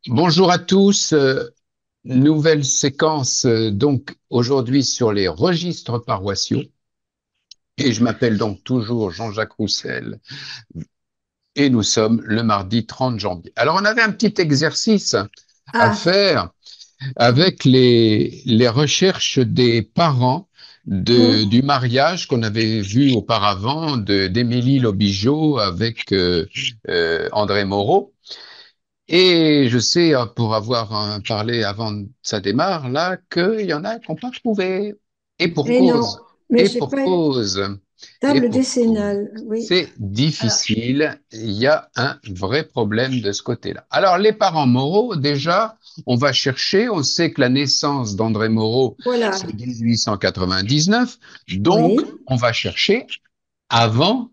Bonjour à tous. Nouvelle séquence donc aujourd'hui sur les registres paroissiaux. Et je m'appelle donc toujours Jean-Jacques Roussel et nous sommes le mardi 30 janvier. Alors on avait un petit exercice à Ah, faire avec les recherches des parents hum, du mariage qu'on avait vu auparavant d'Émilie Lobigeau avec André Moreau. Et je sais, pour avoir parlé avant que ça démarre, là, qu'il y en a qui n'ont pas trouvé. Et pour mais non, cause. mais Et j'ai pour pas eu cause. Et table pour cause. décennale, oui. C'est Alors, difficile. Il y a un vrai problème de ce côté-là. Alors, les parents Moreau, déjà, on va chercher. On sait que la naissance d'André Moreau, voilà, c'est 1899. Donc, oui, on va chercher avant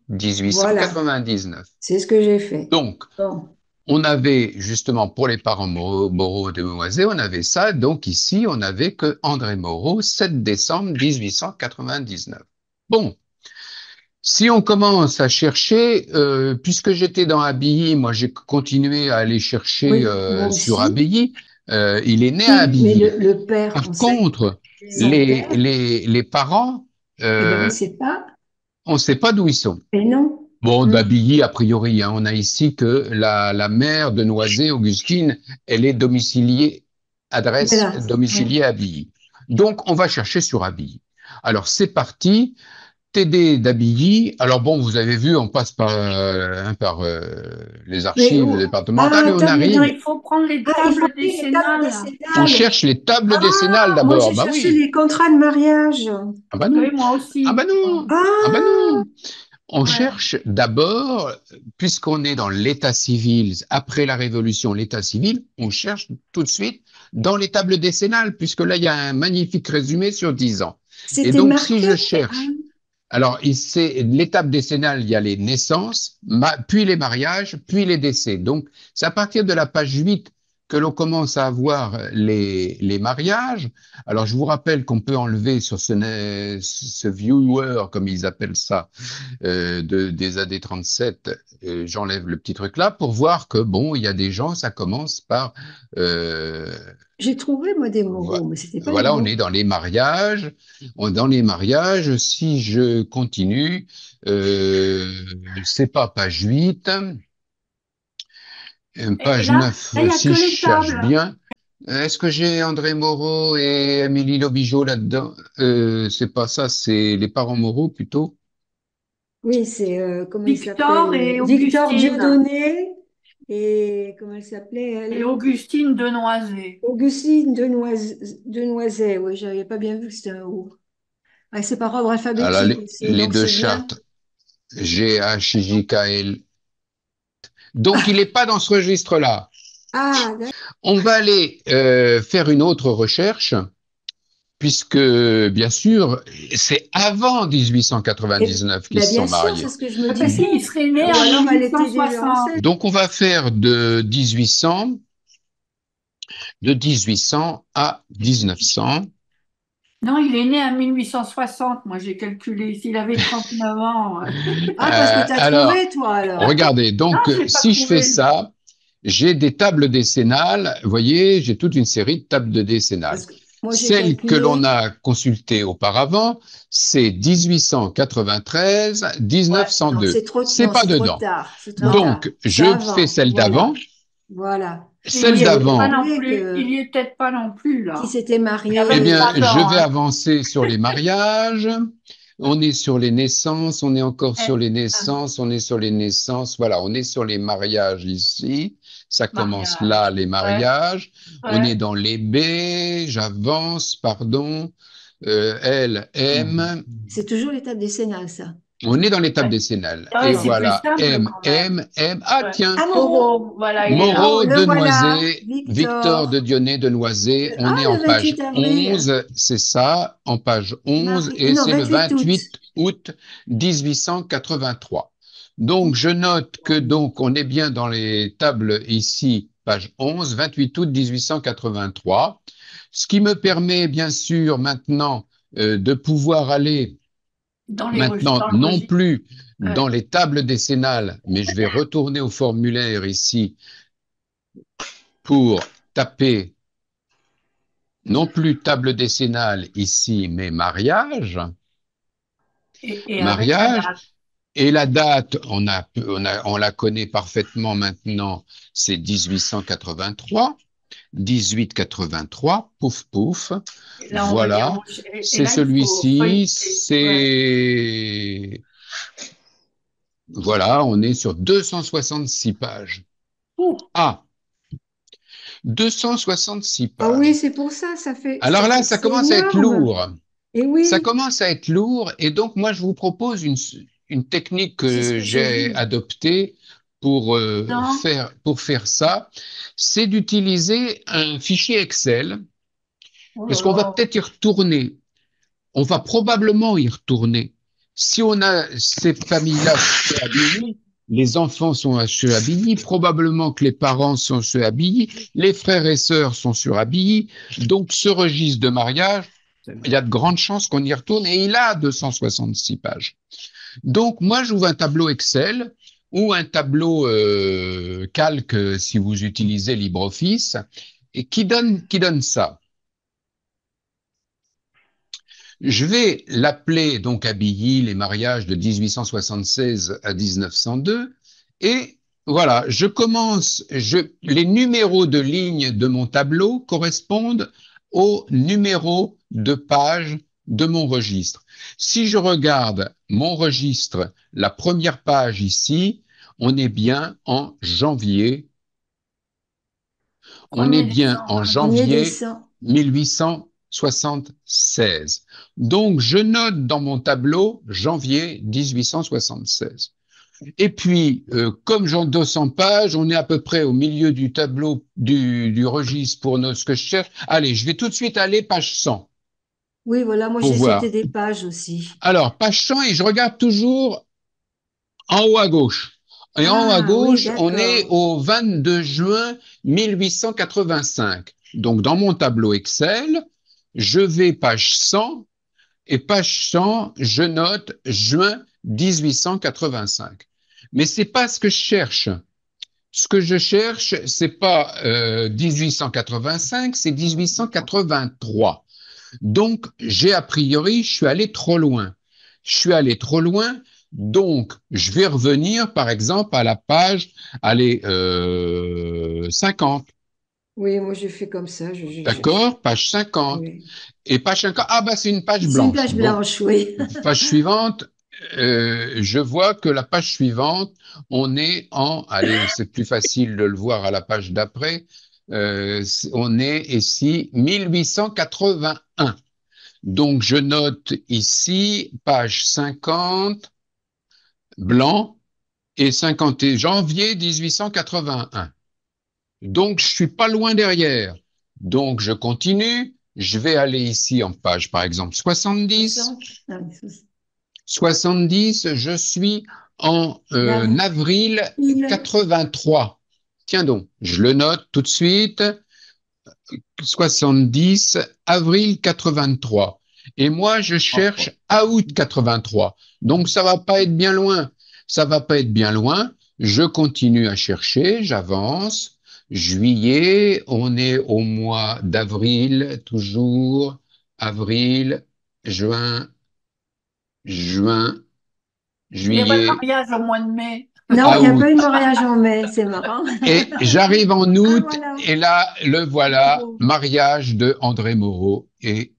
voilà, 1899. c'est ce que j'ai fait. Donc, Bon, on avait justement pour les parents Moreau de Demoiselle, on avait ça. Donc ici, on avait que André Moreau, 7 décembre 1899. Bon, si on commence à chercher, puisque j'étais dans Abilly, moi j'ai continué à aller chercher oui, moi sur aussi. Abilly. Il est né à Oui, mais Abilly. le père, on Par sait, contre, son père, les parents, eh ben, on ne euh, sait pas. on ne sait pas d'où ils sont. Mais non. Bon, Hum, d'Abilly, a priori, hein, on a ici que la mère de Noisy, Augustine, elle est domiciliée, adresse voilà, oui. domiciliée à Abilly. Donc, on va chercher sur Abilly. Alors, c'est parti. TD d'Abilly. Alors, bon, vous avez vu, on passe par les Mais archives où? départementales Ah, et on attendez, Non, arrive, il faut prendre les il faut tables lire les tables décennales. on décennales. cherche les tables décennales Ah, moi d'abord. j'ai Bah cherché oui. les contrats de mariage. Ah bah Oui, non. moi Ah bah aussi. non. Ah bah Ah, non. On Ouais. cherche d'abord, puisqu'on est dans l'état civil, après la Révolution, l'état civil, on cherche tout de suite dans les tables décennales, puisque là, il y a un magnifique résumé sur 10 ans. Et c'était donc, si marqué. je Ah, cherche, alors, c'est l'étape décennale, il y a les naissances, puis les mariages, puis les décès. Donc, c'est à partir de la page 8 que l'on commence à avoir les mariages. Alors, je vous rappelle qu'on peut enlever sur ce viewer, comme ils appellent ça, des AD 37, j'enlève le petit truc là pour voir que bon, il y a des gens, ça commence par euh, j'ai trouvé moi des vo- moraux, mais c'était pas les voilà, on est bons. dans les mariages. Dans les mariages, si je continue, euh, c'est pas page 8, Et page là, 9. il n'y a Si que je les cherche tables. bien. Est-ce que j'ai André Moreau et Émilie Lobigeau là-dedans? C'est pas ça, c'est les parents Moreau plutôt. Oui, c'est comment il Victor s'appelle? et Victor Augustine. Dieudonné et comment elle s'appelait Et elle? Augustine de Noisy. Augustine de Noiset. Oui, j'avais pas bien vu que c'était un O. Ah, c'est par ordre Alors, alphabétique aussi, les donc deux c'est bien. chartes. GHJKL. Donc, il n'est pas dans ce registre-là. Ah, On va aller faire une autre recherche, puisque, bien sûr, c'est avant et, 1899 qu'ils ben se bien sont sûr, c'est mariés. ce que je me Ah, parce disais. qu'il serait né Ou en alors elle était déjà 1860. enceinte. Donc, on va faire de 1800 à 1900. Non, il est né en 1860. Moi, j'ai calculé. S'il avait 39 ans. Ah, parce que tu as Alors, trouvé, toi, alors. regardez, Non, donc, je l'ai pas si je fais trouvé. ça, j'ai des tables décennales. Vous voyez, j'ai toute une série de tables de décennales. Parce que moi, j'ai Celle que l'on calculé. a consultée auparavant, c'est 1893, Ouais, non, 1902. C'est non, pas c'est trop dedans. tard. C'est trop Non. tard. Donc, C'est je fais avant. celle d'avant. Voilà. Voilà. Il Moi, Celle y j'avais était pas d'avant, non calculé plus. Il que y était pas non plus, qui là. s'était Il a eh bien, 23 je ans, vais hein. avancer sur les mariages. On est sur les naissances, on est encore Eh, sur les ah, naissances, on est sur les naissances. Voilà, on est sur les mariages ici. Ça commence là, mariage. les Ouais, mariages. On est ouais. dans les B, j'avance, pardon. L, M. c'est toujours l'étape décennale, ça. On est dans l'étape Ouais, décennale. ouais, Et c'est plus voilà, simple M, quand même. M, M. Ah Ouais. tiens, Ah, Moreau. Moreau, voilà, il est là. Oh, Moreau le de voilà. Noisy, Victor de Victor. Dionnet de Noisy. Ah, On est en le page 28 avril. 11, c'est ça, en page 11, et Non, c'est le 28 août. 28 août 1883. Donc, je note que donc on est bien dans les tables ici, page 11, 28 août 1883, ce qui me permet bien sûr maintenant de pouvoir aller maintenant Dans le non registre. plus Ouais. dans les tables décennales, mais je vais retourner au formulaire ici pour taper non plus table décennale ici, mais mariage. Et avec la Mariage. date. Et la date, on la connaît parfaitement maintenant, c'est 1883. 1883, pouf pouf, Et là, on va dire, voilà, et c'est là, il faut celui-ci, feuilleter. Ouais. c'est, voilà, on est sur 266 pages. Ouh, Ah, 266 Ah oui, pages. c'est pour ça, Alors là, ça c'est commence à être énorme. lourd. Et Ça oui, commence à être lourd et donc moi je vous propose une technique c'est ce que que j'ai j'ai vu. adoptée non. pour faire ça, c'est d'utiliser un fichier Excel Oh là parce qu'on va là. peut-être y retourner. On va probablement y retourner. Si on a ces familles-là chez Abini, les enfants sont chez Abini, probablement que les parents sont chez Abini, les frères et sœurs sont sur Abini. Donc, ce registre de mariage, il y a de grandes chances qu'on y retourne et il a 266 pages. Donc, moi, j'ouvre un tableau Excel ou un tableau calque si vous utilisez LibreOffice et qui donne ça. Je vais l'appeler donc Abilly, les mariages de 1876 à 1902. Et voilà, les numéros de ligne de mon tableau correspondent aux numéros de page de mon registre. Si je regarde mon registre, la première page ici, on est bien en janvier. On est Premier bien en décembre. Premier janvier dessin. 1876. Donc, je note dans mon tableau janvier 1876. Et puis, comme j'en 200 pages, on est à peu près au milieu du tableau du registre pour ce que je cherche. Allez, je vais tout de suite aller page 100 Oui, voilà, moi pour c'était voir. des pages aussi. Alors, page 100 et je regarde toujours en haut à gauche. Et en haut à Ah oui, gauche, on est d'accord. au 22 juin 1885. Donc, dans mon tableau Excel, je vais page 100 et page 100, je note juin 1885. Mais c'est pas ce que je cherche. Ce que je cherche, c'est pas 1885, c'est 1883. Donc, j'ai a priori, je suis allé trop loin. Je suis allé trop loin, donc je vais revenir, par exemple, à la page, allez, 50. Oui, moi j'ai fait comme ça. D'accord? Page 50. Oui. Et page 50, ah bah c'est une page C'est une blanche. page Bon, blanche, oui. page suivante, je vois que la page suivante, on est en, allez, c'est plus facile de le voir à la page d'après, on est ici 1881. Donc, je note ici, page 50, blanc, et 50 janvier 1881. Donc, je suis pas loin derrière. Donc, je continue. Je vais aller ici en page, par exemple, 70. 60. Ah, oui, 60. 70, je suis en avril L'avril. 83. Tiens donc, je le note tout de suite. 70, avril 83. Et moi, je cherche août 83. Donc, ça va pas être bien loin. Ça va pas être bien loin. Je continue à chercher, j'avance. Juillet, on est au mois d'avril, toujours. Avril, juin, juin, Il n'y a pas de juillet, mariage au mois de mai. Non, il n'y a pas eu de août. mariage en mai, c'est marrant. Et j'arrive en Ah, août, voilà. et là, le voilà, Bon. mariage de André Moreau et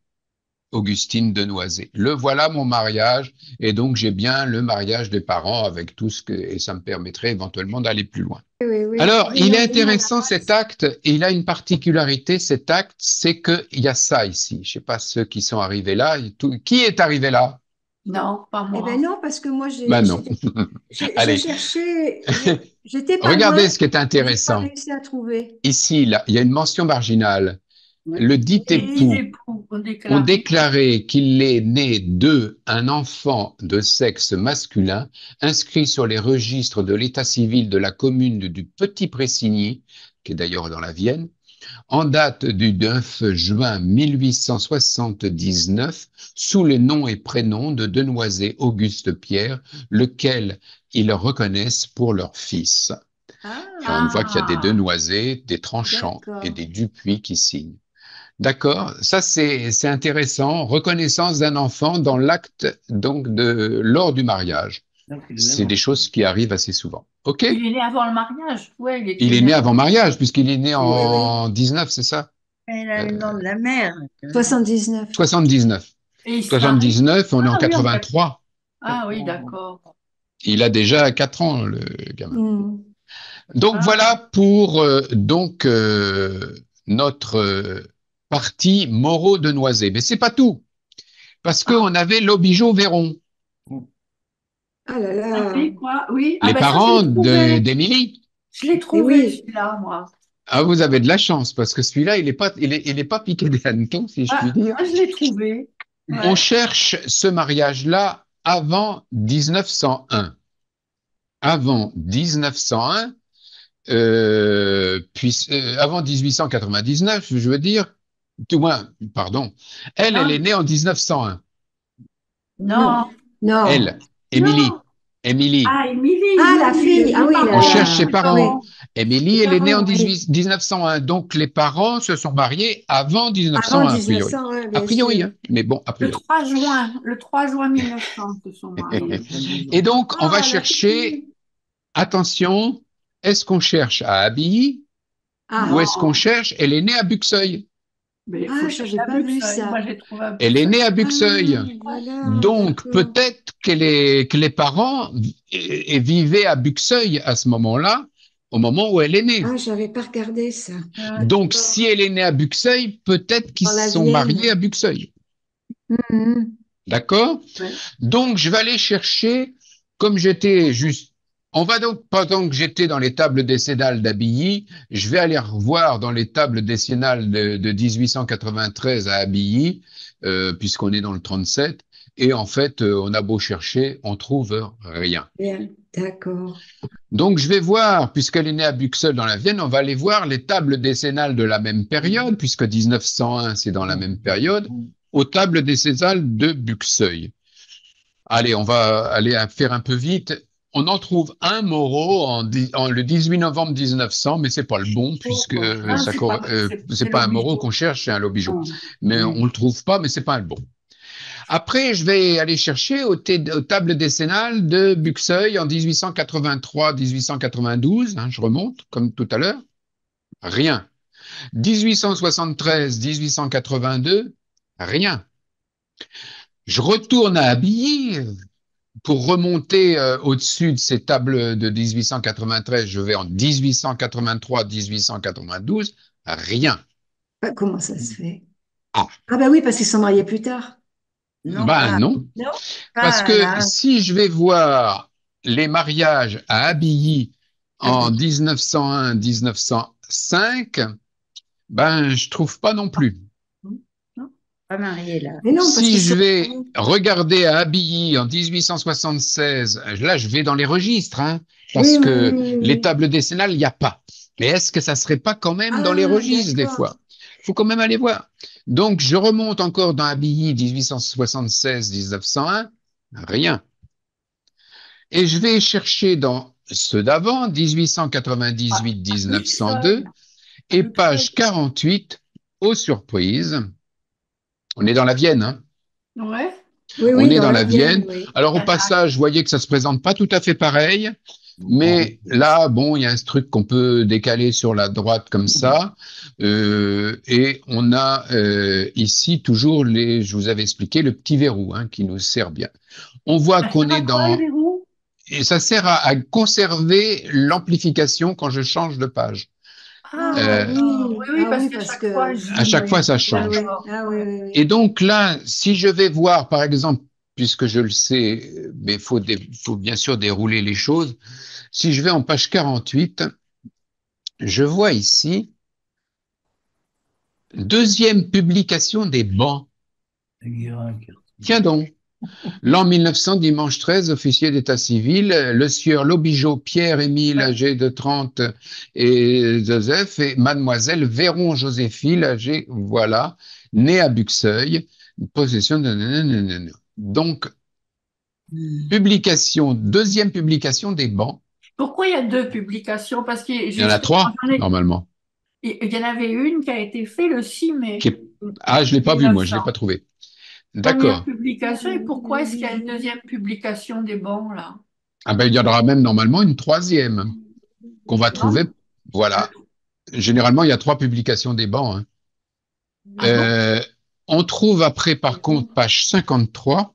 Augustine Denoisé. Le voilà mon mariage, et donc j'ai bien le mariage des parents avec tout ce que, et ça me permettrait éventuellement d'aller plus loin. Oui, oui, oui. Alors, Oui, il est non, oui, madame. intéressant cet acte, et il a une particularité, cet acte, c'est qu'il y a ça ici. Je sais pas ceux qui sont arrivés là, qui est arrivé là? Non, pas Eh ben moi. non, parce que moi, Ben non. j'ai Allez, cherché, j'étais pas loin, regardez ce qui est mais j'ai pas intéressant. réussi à trouver. Ici, là, il y a une mention marginale. Ouais. Le dit Et les époux époux ont ont déclaré. déclaré qu'il est né d'eux un enfant de sexe masculin inscrit sur les registres de l'état civil de la commune du Petit-Pressigny, qui est d'ailleurs dans la Vienne, en date du 9 juin 1879, sous les noms et prénoms de Denoisé Auguste Pierre, lequel ils reconnaissent pour leur fils. Et on voit qu'il y a des Ah, Denoisé, des Tranchant et d'accord. des Dupuis qui signent. D'accord, ça c'est intéressant. Reconnaissance d'un enfant dans l'acte donc de lors du mariage. Donc, c'est le même C'est des enfant. choses qui arrivent assez souvent. OK? il est né avant le mariage. Ouais, il Il était est né né avant. avant mariage puisqu'il est né Oui, oui. en 19, c'est ça? Il a le nom de la mère. 79. 79. Et il se marie. 79, on est en Ah oui, en fait. 83. Ah oui, d'accord. Il a déjà 4 ans, le gamin. Hmm. Donc Ah, voilà pour notre partie Moreau de Noisy. Mais c'est pas tout, parce ah, qu'on avait l'Aubigeau-Véron, Ah là ah là. oui, quoi? Oui. Ah les ben ça, je parents l'ai trouvé. d'Émilie. Je l'ai Et trouvé, oui. celui-là, moi. Ah, vous avez de la chance, parce que celui-là, il est pas piqué des hannetons, si je puis Ah, dire. moi, je l'ai trouvé. On Ouais. cherche ce mariage-là avant 1901. Avant 1901, avant 1899, je veux dire, tout moins, pardon. Elle est Non, née en 1901. Non. non, Non. Elle, non. Émilie. Émilie. Ah, Émilie, Ah, oui, la oui, fille. Ah les oui, On parents. cherche ses la... Les parents. Oui. parents. Les Émilie, elle est née en parents, oui. 1901. Donc, les parents se sont mariés avant Avant 1901, a priori. 1901, A bien priori, sûr. hein. Mais bon, a priori. Le 3 juin 1900, ils se sont mariés. Et donc, on va Ah, la chercher, fille. attention, est-ce qu'on cherche à Abilly ou Ah, est-ce qu'on Non, cherche, elle est née à Buxeuil. mais il faut ah, ça, chercher j'ai à pas vu Buxeuil. Moi, ça. j'ai trouvé à Elle est Buxeuil. née à Ah, Buxeuil. voilà, Donc, d'accord. peut-être que les parents vivaient à Buxeuil à ce moment-là, au moment où elle est née. Ah, j'avais pas regardé ça. Ouais. Donc, si elle est née à Buxeuil, peut-être qu'ils Dans se la sont mariés Vienne. à Buxeuil. Mhm. D'accord? Ouais. Donc, je vais aller chercher, comme j'étais juste. On va donc, pendant que j'étais dans les tables décennales d'Abilly, je vais aller revoir dans les tables décennales de 1893 à Abilly, puisqu'on est dans le 37. Et en fait, on a beau chercher, on trouve rien. Bien, d'accord. Donc, je vais voir, puisqu'elle est née à Buxeuil dans la Vienne, on va aller voir les tables décennales de la même période, puisque 1901, c'est dans la même période, aux tables décennales de Buxeuil. Allez, on va aller faire un peu vite. On en trouve un Moreau le 18 novembre 1900, mais c'est pas le bon puisque Ah, c'est c'est pas un Moreau qu'on l'Aubigeau. cherche, c'est un Lobigeau. Hum, Mais hum. on le trouve pas, mais c'est pas le bon. Après, je vais aller chercher aux tables décennales de Buxeuil en 1883-1892. Hein, je remonte comme tout à l'heure. Rien. 1873-1882. Rien. Je retourne à Abilly, pour remonter au-dessus de ces tables de 1893, je vais en 1883-1892, rien. Ah, comment ça se fait? Ah, Ah, bah oui, parce qu'ils sont mariés plus tard. Non, ben non. Non? Parce pas que là. si je vais voir les mariages à Abilly Ah, en d'accord. 1901-1905, ben je trouve pas non plus. Non, pas marié là. Mais non, parce Si qu'ils je sont... vais regarder à Abilly en 1876, là je vais dans les registres, hein, Oui, parce oui, oui, que oui, les oui. tables décennales, il n'y a pas. Mais est-ce que ça serait pas quand même dans les Ah, registres des d'accord. fois? Il faut quand même aller voir. Donc je remonte encore dans Abilly 1876-1901, rien. Et je vais chercher dans ceux d'avant, Ah, 1898-1902, Buxeuil. et Buxeuil. page 48, aux surprises. On est dans la Vienne, hein. Ouais. Oui, On oui, est dans dans la la Vienne, Vienne. oui. Alors au Canaque. passage, je voyais que ça se présente pas tout à fait pareil, Non. mais là, bon, il y a un truc qu'on peut décaler sur la droite comme ça, et on a ici toujours je vous avais expliqué le petit verrou hein, qui nous sert bien. On voit Ça qu'on sert est à quoi, le dans verrou? et ça sert à conserver l'amplification quand je change de page. Ah, Oui, oui, oui, ah parce oui, qu'à parce chaque fois, que... À chaque fois, ça Oui, change. oui, D'accord. ah oui, Ouais. oui, Et oui. donc là, si je vais voir, par exemple, puisque je le sais, mais faut bien sûr dérouler les choses. Si je vais en page 48, je vois ici deuxième publication des bancs. Tiens donc, l'an 1900, dimanche 13, officier d'état civil, le sieur Lobigeau Pierre-Émile, Ouais. âgé de 30, et Joseph, et mademoiselle Véron Joséphine, âgée, voilà, née à Buxeuil, possession de... Donc, deuxième publication des bancs. Pourquoi il y a deux publications? Parce que Il y en a justement, trois, normalement. il y en avait une qui a été faite le 6 Qui mai est- Ah, je l'ai pas vu, moi, je l'ai 1900. pas trouvé. Première D'accord. publication. Et pourquoi est-ce qu'il y a une deuxième publication des bons, là? Ah ben, il y en aura même normalement une troisième qu'on va trouver. Non? Voilà. Généralement, il y a trois publications des bancs, hein. Ah bon? Euh, on trouve après, par contre, page 53,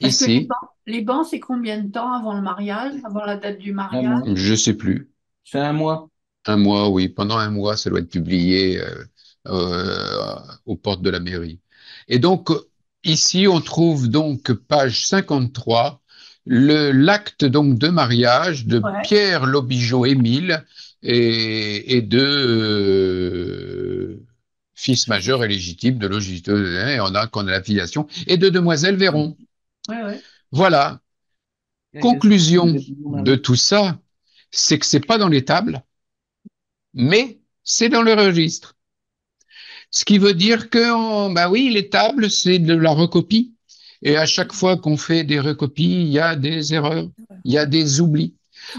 Parce que ici, les bancs, c'est combien de temps avant le mariage, avant la date du Un mois. mariage? je sais plus. C'est un mois. Un mois, oui. Pendant un mois, ça doit être publié aux portes de la mairie. Et donc, ici, on trouve donc, page 53, l'acte donc de mariage de Ouais. Pierre Lobigeau-Émile et de fils majeur et légitime de Logisto, et on a qu'on a la filiation, et de demoiselle Véron. Ouais, ouais. Voilà. Conclusion de tout ça, c'est que c'est pas dans les tables, mais c'est dans le registre. Ce qui veut dire que, bah oui, les tables, c'est de la recopie. Et à chaque fois qu'on fait des recopies, il y a des erreurs, il y a des oublis.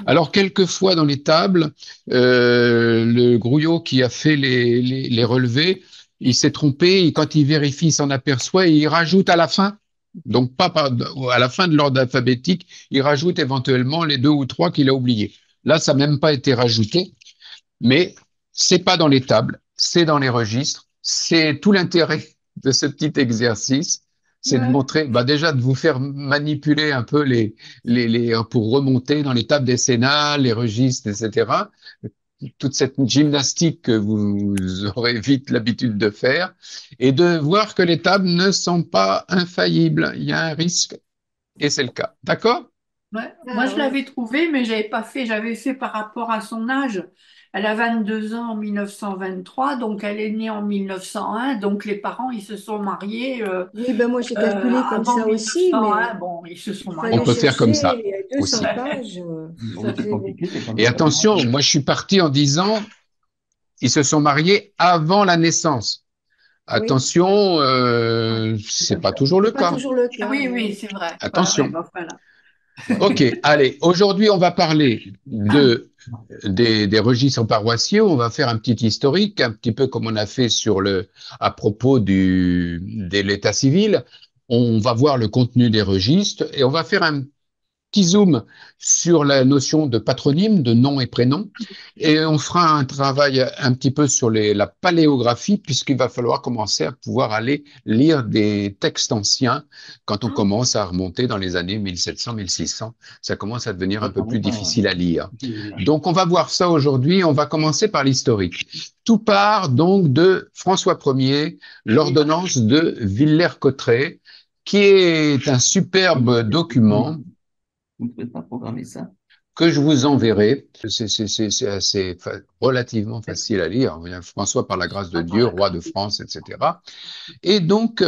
Alors, quelquefois, dans les tables, le grouillot qui a fait les relevés, il s'est trompé, et quand il vérifie, il s'en aperçoit et il rajoute à la fin, donc pas à la fin de l'ordre alphabétique, il rajoute éventuellement les deux ou trois qu'il a oubliés. Là, ça n'a même pas été rajouté, mais c'est pas dans les tables, c'est dans les registres. C'est tout l'intérêt de ce petit exercice, c'est de Ouais. montrer, bah déjà de vous faire manipuler un peu pour remonter dans les tables décennales, les registres, etc. Toute cette gymnastique que vous aurez vite l'habitude de faire, et de voir que les tables ne sont pas infaillibles. Il y a un risque, et c'est le cas. D'accord? Ouais. Ah, Moi, je ouais. l'avais trouvé, mais j'avais pas fait. J'avais fait par rapport à son âge. Elle a 22 ans en 1923, donc elle est née en 1901. Donc les parents, ils se sont mariés Oui, ben moi j'ai calculé comme avant ça aussi, 1901. mais Bon, ils se sont il On mariés. fallait peut faire comme chercher ça 200 aussi. pages. Bon, Ça c'est faisait beaucoup. compliqué, c'est comme Et ça. attention, moi je suis parti en disant, ils se sont mariés avant la naissance. Oui, Attention, c'est pas toujours le c'est pas cas. toujours le Ah cas. oui, oui, Oui. c'est vrai. Ouais, ouais, Attention. bah, voilà. Ok, allez, aujourd'hui on va parler des registres paroissiaux. On va faire un petit historique, un petit peu comme on a fait à propos de l'état civil. On va voir le contenu des registres et on va faire un petit zoom sur la notion de patronyme, de nom et prénom, et on fera un travail un petit peu sur la paléographie, puisqu'il va falloir commencer à pouvoir aller lire des textes anciens quand on commence à remonter dans les années 1700, 1600. Ça commence à devenir un peu plus difficile à lire. Donc, on va voir ça aujourd'hui. On va commencer par l'historique. Tout part donc de François Ier, l'ordonnance de Villers-Cotterêts, qui est un superbe document Vous ne pouvez pas programmer ça. que je vous enverrai. C'est assez relativement facile à lire. François, par la grâce de Dieu, roi de France, etc. Et donc,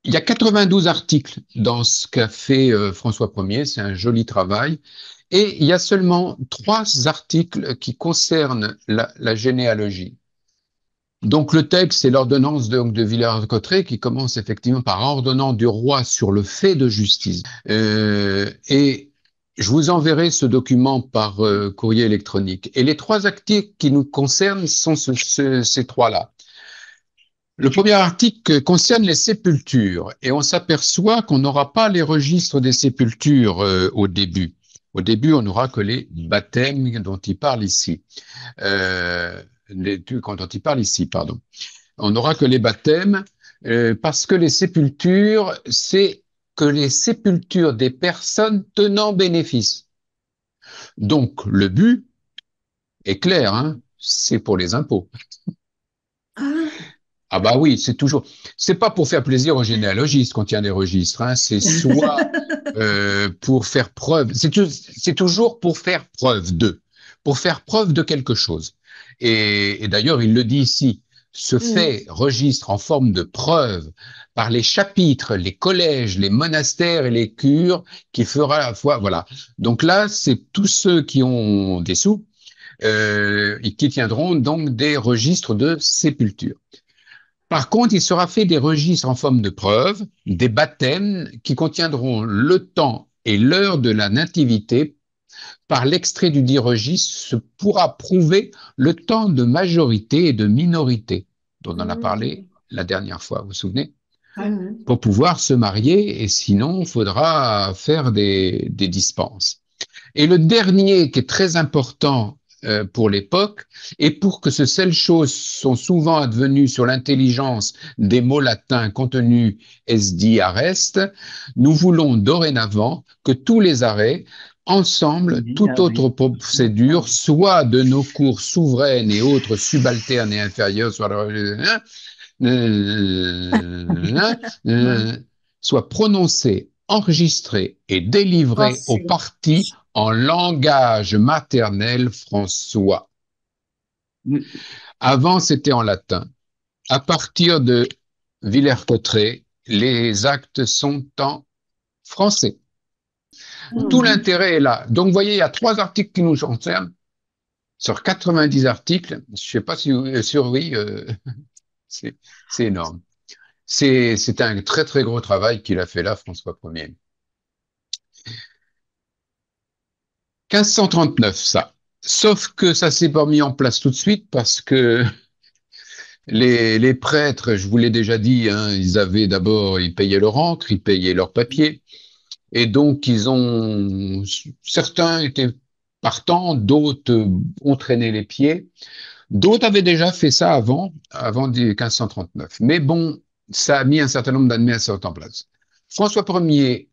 il y a 92 articles dans ce qu'a fait François Ier. C'est un joli travail. Et il y a seulement 3 articles qui concernent la généalogie. Donc le texte, c'est l'ordonnance de Villers-Cotterêts qui commence effectivement par ordonnant du roi sur le fait de justice. Et je vous enverrai ce document par courrier électronique. Et les 3 articles qui nous concernent sont ces 3-là. Le premier article concerne les sépultures et on s'aperçoit qu'on n'aura pas les registres des sépultures au début. Au début, on n'aura que les baptêmes dont il parle ici. Dont il parle ici, pardon. On n'aura que les baptêmes parce que les sépultures, c'est que les sépultures des personnes tenant bénéfice. Donc, le but est clair, hein, c'est pour les impôts. Ah, Ah bah oui, c'est pas pour faire plaisir aux généalogistes qu'on tient des registres, hein, c'est soit pour faire preuve, c'est toujours pour faire preuve de quelque chose. Et d'ailleurs, il le dit ici, ce fait registre en forme de preuve par les chapitres, les collèges, les monastères et les cures qui fera la foi, voilà. Donc là, c'est tous ceux qui ont des sous qui tiendront donc des registres de sépulture. Par contre, il sera fait des registres en forme de preuve, des baptêmes qui contiendront le temps et l'heure de la nativité. Par l'extrait du dit registre se pourra prouver le temps de majorité et de minorité, dont on a parlé la dernière fois, vous vous souvenez? Pour pouvoir se marier, et sinon, il faudra faire des dispenses. Et le dernier, qui est très important pour l'époque, et pour que ces seules choses sont souvent advenues sur l'intelligence des mots latins contenus esdi arrest, nous voulons dorénavant que tous les arrêts, ensemble, toute autre procédure, soit de nos cours souveraines et autres subalternes et inférieures, soit soit prononcé, enregistré et délivré aux parties en langage maternel françois. Avant, c'était en latin. À partir de Villers-Cotterêts, les actes sont en français. Tout l'intérêt est là. Donc, vous voyez, il y a 3 articles qui nous concernent. Sur 90 articles, je ne sais pas si sur oui, c'est énorme. C'est un très très gros travail qu'il a fait là, François Ier. 1539, ça. Sauf que ça s'est pas mis en place tout de suite parce que les prêtres, je vous l'ai déjà dit, hein, ils payaient leur encre, ils payaient leur papier. Et donc, certains étaient partants, d'autres ont traîné les pieds. D'autres avaient déjà fait ça avant 1539. Mais bon, ça a mis un certain nombre d'années à se mettre en place. François Ier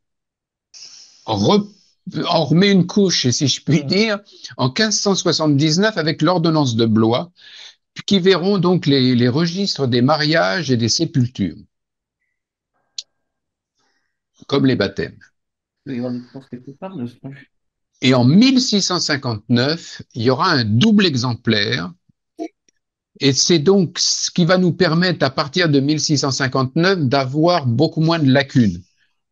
en remet une couche, si je puis dire, en 1579 avec l'ordonnance de Blois, qui verront donc les registres des mariages et des sépultures, comme les baptêmes. Et en 1659, il y aura un double exemplaire. Et c'est donc ce qui va nous permettre, à partir de 1659, d'avoir beaucoup moins de lacunes.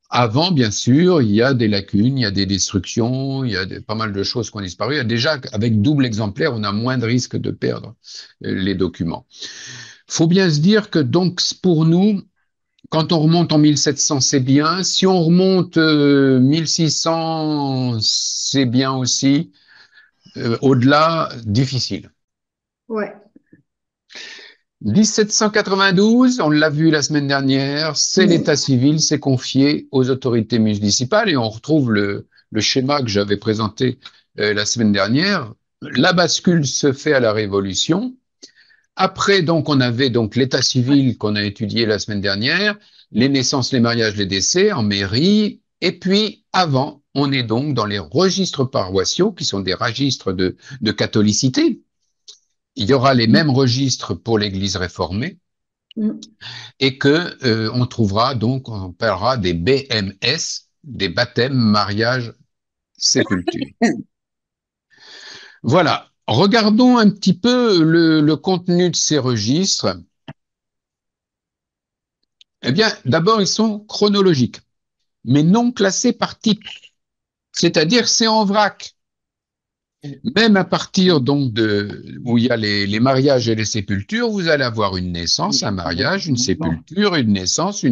Avant, bien sûr, il y a des lacunes, il y a des destructions, il y a pas mal de choses qui ont disparu. Déjà, avec double exemplaire, on a moins de risque de perdre les documents. Faut bien se dire que donc, pour nous, quand on remonte en 1700, c'est bien. Si on remonte 1600, c'est bien aussi. Au-delà, difficile. Ouais. 1792, on l'a vu la semaine dernière, c'est l'état civil, c'est confié aux autorités municipales et on retrouve le schéma que j'avais présenté la semaine dernière. La bascule se fait à la Révolution. Après, donc, on avait donc l'état civil qu'on a étudié la semaine dernière, les naissances, les mariages, les décès en mairie. Et puis, avant, on est donc dans les registres paroissiaux qui sont des registres de catholicité. Il y aura les mêmes registres pour l'Église réformée et que on trouvera donc, on parlera des BMS, des baptêmes, mariages, sépultures. Voilà. Regardons un petit peu le contenu de ces registres. Eh bien, d'abord, ils sont chronologiques, mais non classés par type. C'est-à-dire, c'est en vrac. Même à partir donc où il y a les mariages et les sépultures, vous allez avoir une naissance, un mariage, une sépulture, une naissance,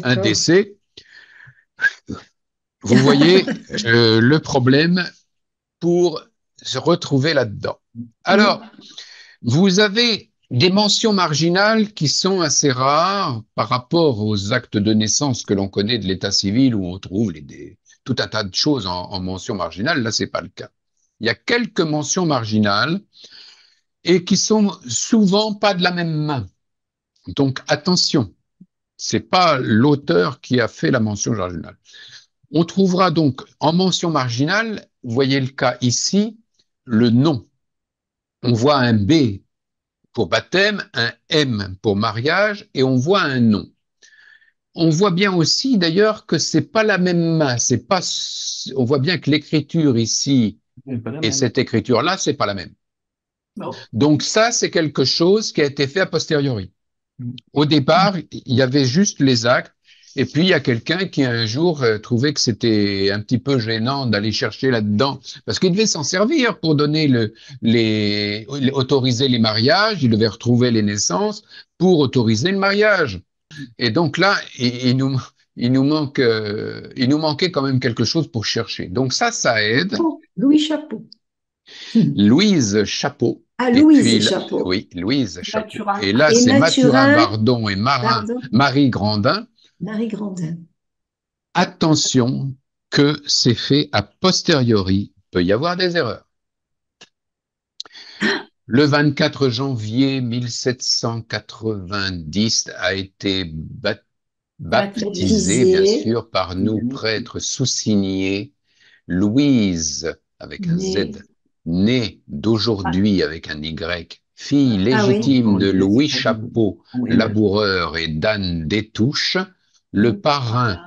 un décès. Vous voyez le problème pour se retrouver là-dedans. Alors, vous avez des mentions marginales qui sont assez rares par rapport aux actes de naissance que l'on connaît de l'état civil où on trouve tout un tas de choses en mention marginale. Là, c'est pas le cas. Il y a quelques mentions marginales et qui sont souvent pas de la même main. Donc, attention, c'est pas l'auteur qui a fait la mention marginale. On trouvera donc en mention marginale, vous voyez le cas ici, le nom. On voit un B pour baptême, un M pour mariage et on voit un nom. On voit bien aussi d'ailleurs que c'est pas la même main, on voit bien que l'écriture ici et cette écriture-là, c'est pas la même. Non. Donc ça, c'est quelque chose qui a été fait a posteriori. Au départ, il y avait juste les actes Et puis, il y a quelqu'un qui un jour trouvait que c'était un petit peu gênant d'aller chercher là-dedans, parce qu'il devait s'en servir pour donner autoriser les mariages, il devait retrouver les naissances pour autoriser le mariage. Et donc là, il nous manquait quand même quelque chose pour chercher. Donc ça aide. Louis Chapeau. Louise Chapeau. Ah, Et Louise puis, Chapeau. oui, Louise Chapeau. Mathurin. Et là, Et c'est Mathurin Mathurin, Bardon et pardon, Marie Grandin. Marie Grandin. Attention que c'est fait a posteriori. Il peut y avoir des erreurs. Le 24 janvier 1790 a été baptisé, bien Baptisée, sûr, par nous prêtres sous-signés, Louise, avec un Z, née. née d'aujourd'hui avec un Y, fille Ah oui. légitime de Louis Chapeau, laboureur, et d'Anne Détouche, le parrain.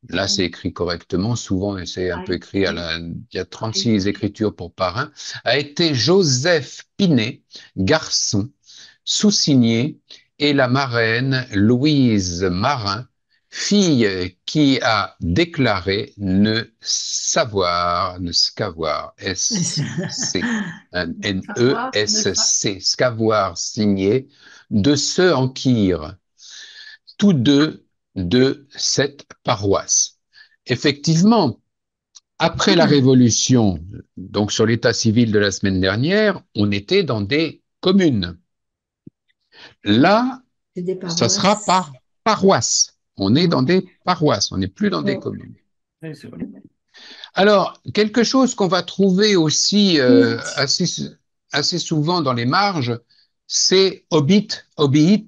Là, c'est écrit correctement. Souvent, c'est un peu écrit il y a 36 écritures pour parrain. A été Joseph Pinet, garçon, sous-signé, et la marraine Louise Marin, fille qui a déclaré ne savoir, N-E-S-C, scavoir signé, de ce enquire, tous deux de cette paroisse. Effectivement, après la Révolution, donc sur l'état civil de la semaine dernière, on était dans des communes. Là, ça sera par paroisse. On est dans des paroisses, on n'est plus dans des communes. Alors, quelque chose qu'on va trouver aussi assez souvent dans les marges, c'est obit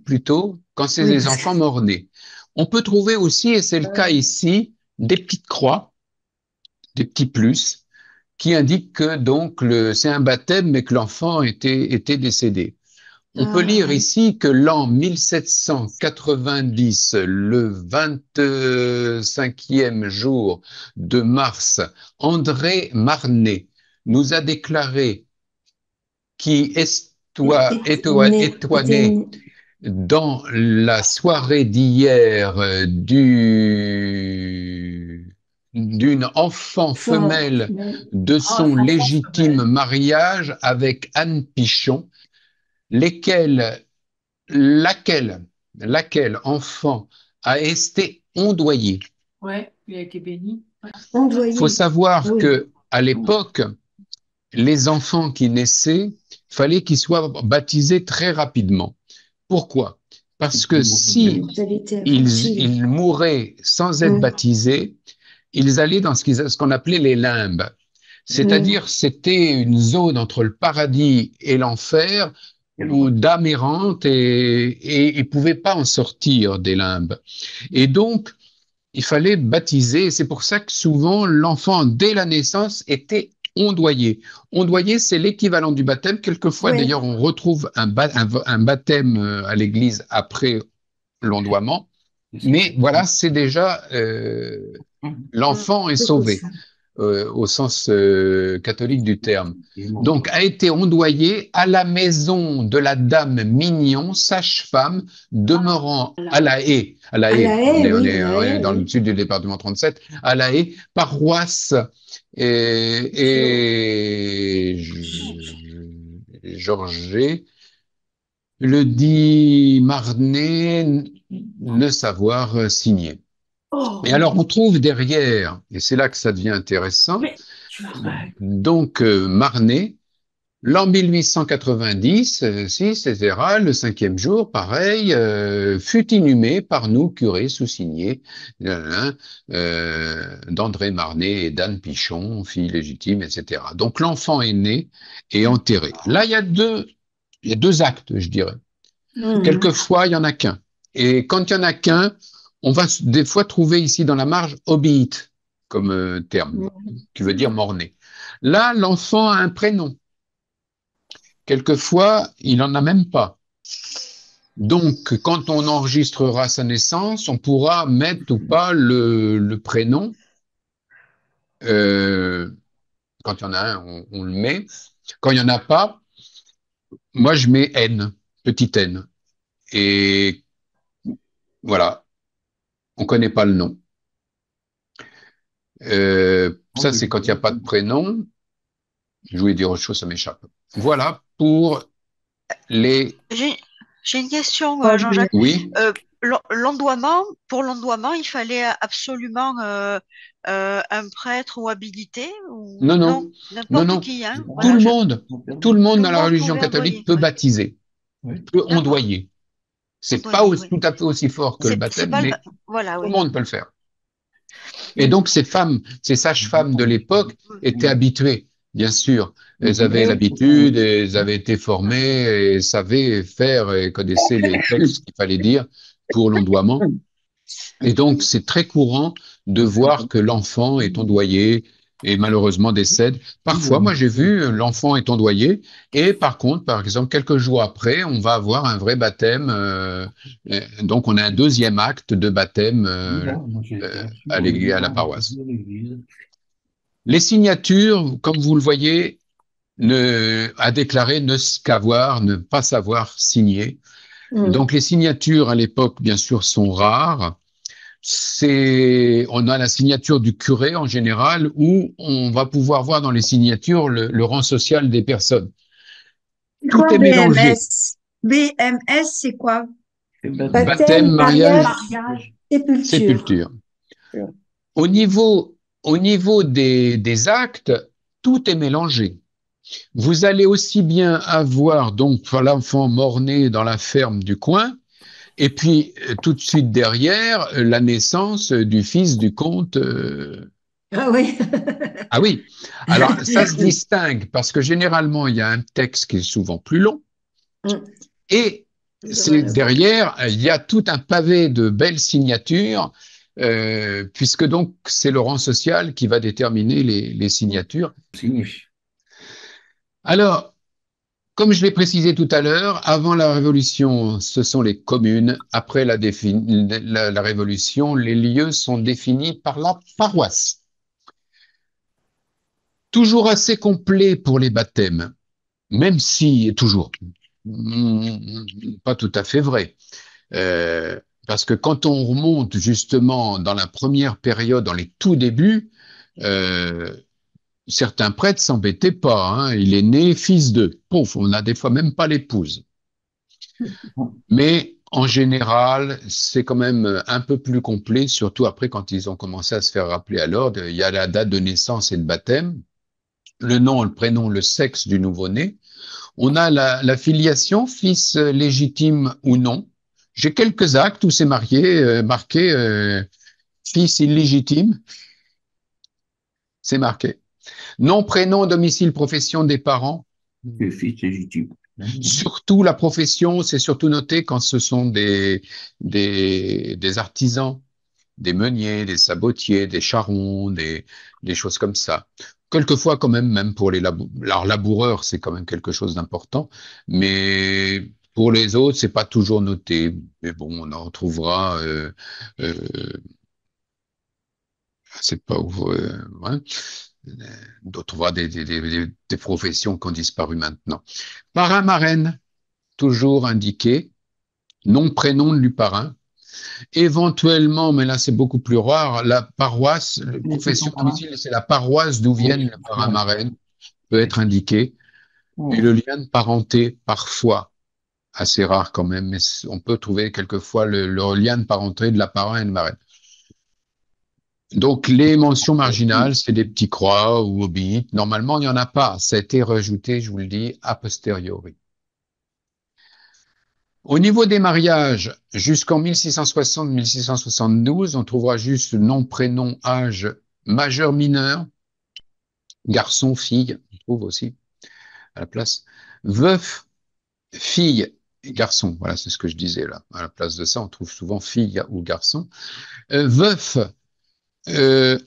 plutôt, quand c'est des enfants mort-nés. On peut trouver aussi, et c'est le cas ici, des petites croix, des petits plus, qui indiquent que donc c'est un baptême, mais que l'enfant était décédé. On peut lire ici que l'an 1790, le 25e jour de mars, André Marnet nous a déclaré qui étoilé dans la soirée d'hier d'une enfant femelle de son légitime mariage avec Anne Pichon, laquelle enfant a été ondoyée. Ouais, il a été béni. Ondoyée. Il faut savoir que à l'époque, les enfants qui naissaient, fallait qu'ils soient baptisés très rapidement. Pourquoi? Parce que si ils mouraient sans être baptisés, ils allaient dans ce qu'on appelait les limbes. C'est-à-dire, c'était une zone entre le paradis et l'enfer, où d'âme errante, et ils pouvaient pas en sortir des limbes. Et donc, il fallait baptiser. C'est pour ça que souvent, l'enfant, dès la naissance, était ondoyé. Ondoyé, c'est l'équivalent du baptême. Quelquefois, d'ailleurs, on retrouve un baptême à l'église après l'ondoiement. Mais voilà, c'est déjà l'enfant est sauvé. Au sens catholique du terme. Donc, a été ondoyé à la maison de la dame Mignon, sage-femme, demeurant à La Haye. À La Haye, on est dans le sud du département 37, à La Haye, paroisse et Georget, le dit Marnet, ne savoir signer. Et alors, on trouve derrière, et c'est là que ça devient intéressant, donc Marnet, l'an 1890, etc., le 5e jour, pareil, fut inhumé par nous, curés sous-signés, d'André Marnet et d'Anne Pichon, fille légitime, etc. Donc l'enfant est né et enterré. Là, il y a deux actes, je dirais. Quelquefois, il y en a qu'un. Et quand il y en a qu'un, on va des fois trouver ici dans la marge obit comme terme, qui veut dire mort-né. Là, l'enfant a un prénom. Quelquefois, il n'en a même pas. Donc, quand on enregistrera sa naissance, on pourra mettre ou pas le prénom. Quand il y en a un, on le met. Quand il n'y en a pas, moi, je mets N, petit n. Et voilà. On connaît pas le nom. Ça, c'est quand il n'y a pas de prénom. Je voulais dire autre chose, ça m'échappe. Voilà pour les... J'ai j'ai une question, Extraordinaire. Jean-Jacques. Oui, Pour l'ondoiement, il fallait absolument un prêtre ou habilité ou non, non, non, non, n'importe non. qui, hein. Tout Voilà, le monde, tout le monde tout dans le la monde religion pouvait catholique ondoyer, peut oui. baptiser, Oui. peut D'accord, ondoyer. C'est pas ondoyer, oui. tout à fait aussi fort que le C'est baptême, pas le, mais voilà, tout le oui. monde peut le faire. Et donc, ces femmes, ces sages-femmes de l'époque étaient habituées, bien sûr. Elles avaient Eh oui. l'habitude, elles avaient été formées, et savaient faire et connaissaient les textes qu'il fallait dire pour l'ondoiement. Et donc, c'est très courant de voir que l'enfant est ondoyé et malheureusement décède. Parfois, moi, j'ai vu l'enfant est ondoyé et par contre, par exemple, quelques jours après, on va avoir un vrai baptême. Donc, on a un deuxième acte de baptême Moi, j'ai été euh, reçu à à la paroisse. de l'église. Les signatures, comme vous le voyez, à déclarer ne qu'avoir, ne pas savoir signer. Donc, les signatures à l'époque, bien sûr, sont rares. On a la signature du curé en général, où on va pouvoir voir dans les signatures le rang social des personnes. C'est Tout quoi est mélangé. BMS? BMS, c'est quoi? C'est Baptême, mariage, Mariage. Sépulture. sépulture. Au niveau des actes, tout est mélangé. Vous allez aussi bien avoir donc l'enfant mort-né dans la ferme du coin, et puis tout de suite derrière, la naissance du fils du comte. Ah oui. Ah oui, alors ça se distingue parce que généralement il y a un texte qui est souvent plus long et c'est derrière il y a tout un pavé de belles signatures puisque donc c'est le rang social qui va déterminer les signatures. signé. Alors, comme je l'ai précisé tout à l'heure, avant la Révolution, ce sont les communes. Après la Révolution, les lieux sont définis par la paroisse. Toujours assez complet pour les baptêmes, même si, toujours, pas tout à fait vrai. Parce que quand on remonte justement dans la première période, dans les tout débuts, euh, certains prêtres s'embêtaient pas. Hein. Il est né fils d'eux. Pouf, on n'a des fois même pas l'épouse. Mais en général, c'est quand même un peu plus complet, surtout après quand ils ont commencé à se faire rappeler à l'ordre. Il y a la date de naissance et de baptême, le nom, le prénom, le sexe du nouveau-né. On a la filiation, fils légitime ou non. J'ai quelques actes où c'est marqué fils illégitime, c'est marqué. Nom, prénom, domicile, profession des parents. Le fils légitime. Surtout la profession, c'est surtout noté quand ce sont des artisans, des meuniers, des sabotiers, des charrons, des choses comme ça. Quelquefois quand même, même pour les laboureurs, c'est quand même quelque chose d'important, mais pour les autres, c'est pas toujours noté. Mais bon, on en retrouvera, euh, c'est pas où, ouais. On trouvera des professions qui ont disparu maintenant. Parrain, marraine, toujours indiqué, nom, prénom du parrain. Éventuellement, mais là c'est beaucoup plus rare, la paroisse, la profession domicile, c'est la paroisse d'où viennent le parrain marraine, peut être indiqué. Et le lien de parenté, parfois, assez rare quand même, mais on peut trouver quelquefois le lien de parenté de la parrain et de marraine. Donc les mentions marginales, c'est des petits croix ou obéites. Normalement, il n'y en a pas. Ça a été rajouté, je vous le dis, a posteriori. Au niveau des mariages, jusqu'en 1660-1672, on trouvera juste nom, prénom, âge, majeur, mineur, garçon, fille, on trouve aussi à la place, veuf, fille, garçon. Voilà, c'est ce que je disais là. À la place de ça, on trouve souvent fille ou garçon. Veuf,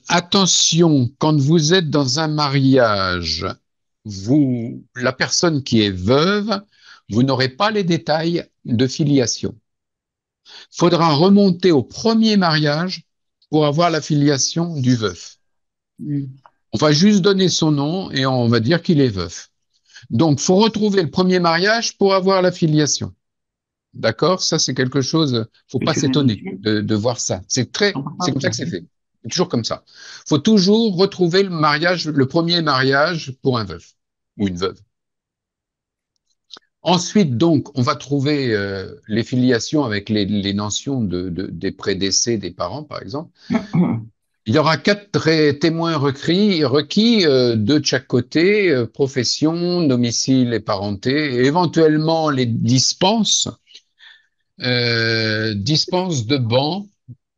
attention, quand vous êtes dans un mariage, la personne qui est veuve, vous n'aurez pas les détails de filiation. Faudra remonter au premier mariage pour avoir la filiation du veuf. On va juste donner son nom et on va dire qu'il est veuf. Donc, faut retrouver le premier mariage pour avoir la filiation. D'accord? Ça, c'est quelque chose, faut Et pas tu veux s'étonner dire, de voir ça. on peut C'est pas comme ça que c'est faire. fait. C'est toujours comme ça. Faut toujours retrouver le mariage, le premier mariage pour un veuf ou une veuve. Ensuite, donc, on va trouver les filiations avec les mentions des prédécès des parents, par exemple. Il y aura quatre témoins requis deux de chaque côté, profession, domicile et parenté, et éventuellement les dispenses de banc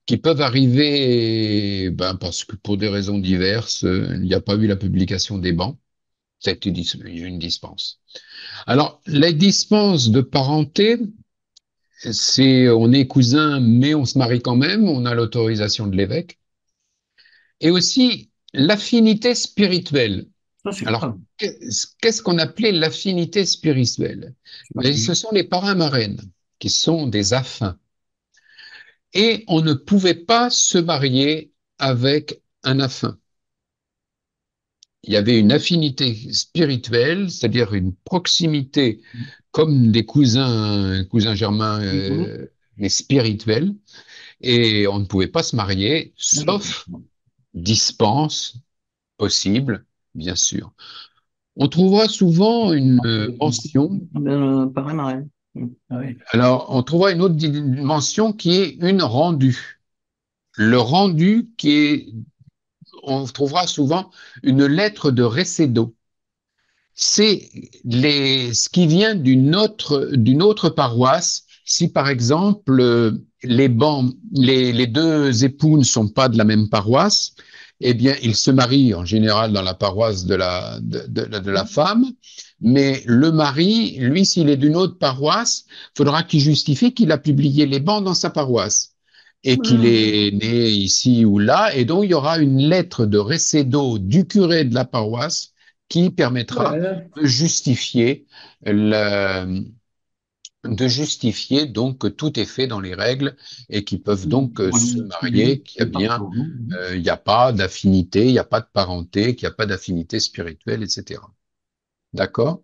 qui peuvent arriver, ben, parce que pour des raisons diverses, il n'y a pas eu la publication des bancs. Ça a été une dispense. Alors, les dispenses de parenté, on est cousin, mais on se marie quand même, on a l'autorisation de l'évêque. Et aussi, l'affinité spirituelle. Ça, c'est Alors, grave. qu'est-ce qu'on appelait l'affinité spirituelle? C'est pas Mais ce grave. sont les parrains marraines, qui sont des affins. Et on ne pouvait pas se marier avec un affin. Il y avait une affinité spirituelle, c'est-à-dire une proximité comme des cousins germains, mais spirituels, et on ne pouvait pas se marier, sauf dispense possible, bien sûr. On trouvera souvent une mention, Pareil, marraine. Ah oui. alors on trouvera une autre mention qui est une rendue. Le rendu on trouvera souvent une lettre de récédo. C'est ce qui vient d'une autre paroisse. Si par exemple les deux époux ne sont pas de la même paroisse, eh bien ils se marient en général dans la paroisse de la femme, mais le mari, lui, s'il est d'une autre paroisse, il faudra qu'il justifie qu'il a publié les bans dans sa paroisse et qu'il est né ici ou là, et donc il y aura une lettre de récédo du curé de la paroisse qui permettra de justifier le, de justifier donc que tout est fait dans les règles et qu'ils peuvent donc se marier, qu'il y a bien, il n'y a pas d'affinité, il n'y a pas de parenté, qu'il n'y a pas d'affinité spirituelle, etc. D'accord?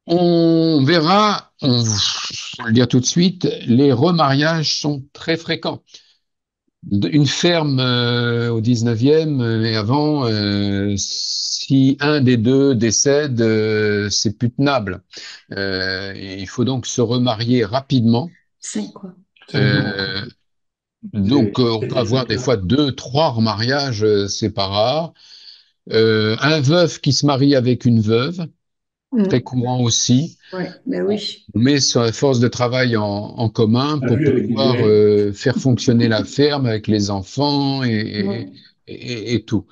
On verra, on va le dire tout de suite, les remariages sont très fréquents. Une ferme au 19e et avant, si un des deux décède, c'est plus tenable. Il faut donc se remarier rapidement. C'est quoi? Euh, donc, on peut avoir des fois deux, trois remariages, c'est pas rare. Un veuf qui se marie avec une veuve, très courant aussi. Ouais, ben On oui. met sa force de travail en commun pour pouvoir faire fonctionner la ferme avec les enfants et tout.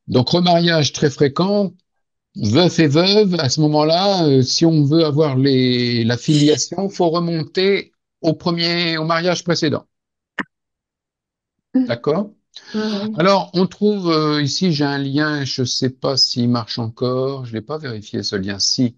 Donc, remariage très fréquent, veuf et veuve, à ce moment-là, si on veut avoir la filiation, faut remonter au mariage précédent. D'accord? Ouais. Alors, on trouve ici, j'ai un lien, je ne sais pas s'il marche encore, je ne l'ai pas vérifié ce lien. Si,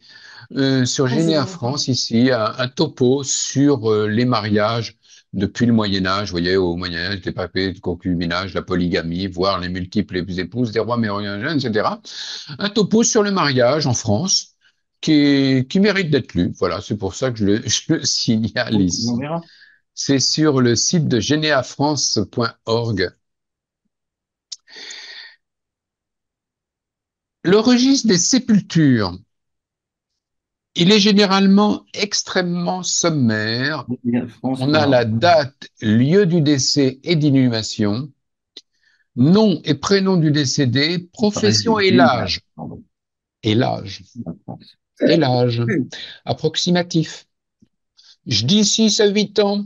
sur Vas-y, Généa enfant. France, ici, un topo sur les mariages depuis le Moyen Âge. Vous voyez, au Moyen Âge, des papiers de concubinage, la polygamie, voire les multiples épouses des rois mérovingiens, etc. Un topo sur le mariage en France qui mérite d'être lu. Voilà, c'est pour ça que je le signale On ici. verra. C'est sur le site de geneafrance.org. Le registre des sépultures, il est généralement extrêmement sommaire. France, On a la date, lieu du décès et d'inhumation, nom et prénom du décédé, profession et l'âge. Et l'âge. Et l'âge. Approximatif. Je dis 6 à 8 ans.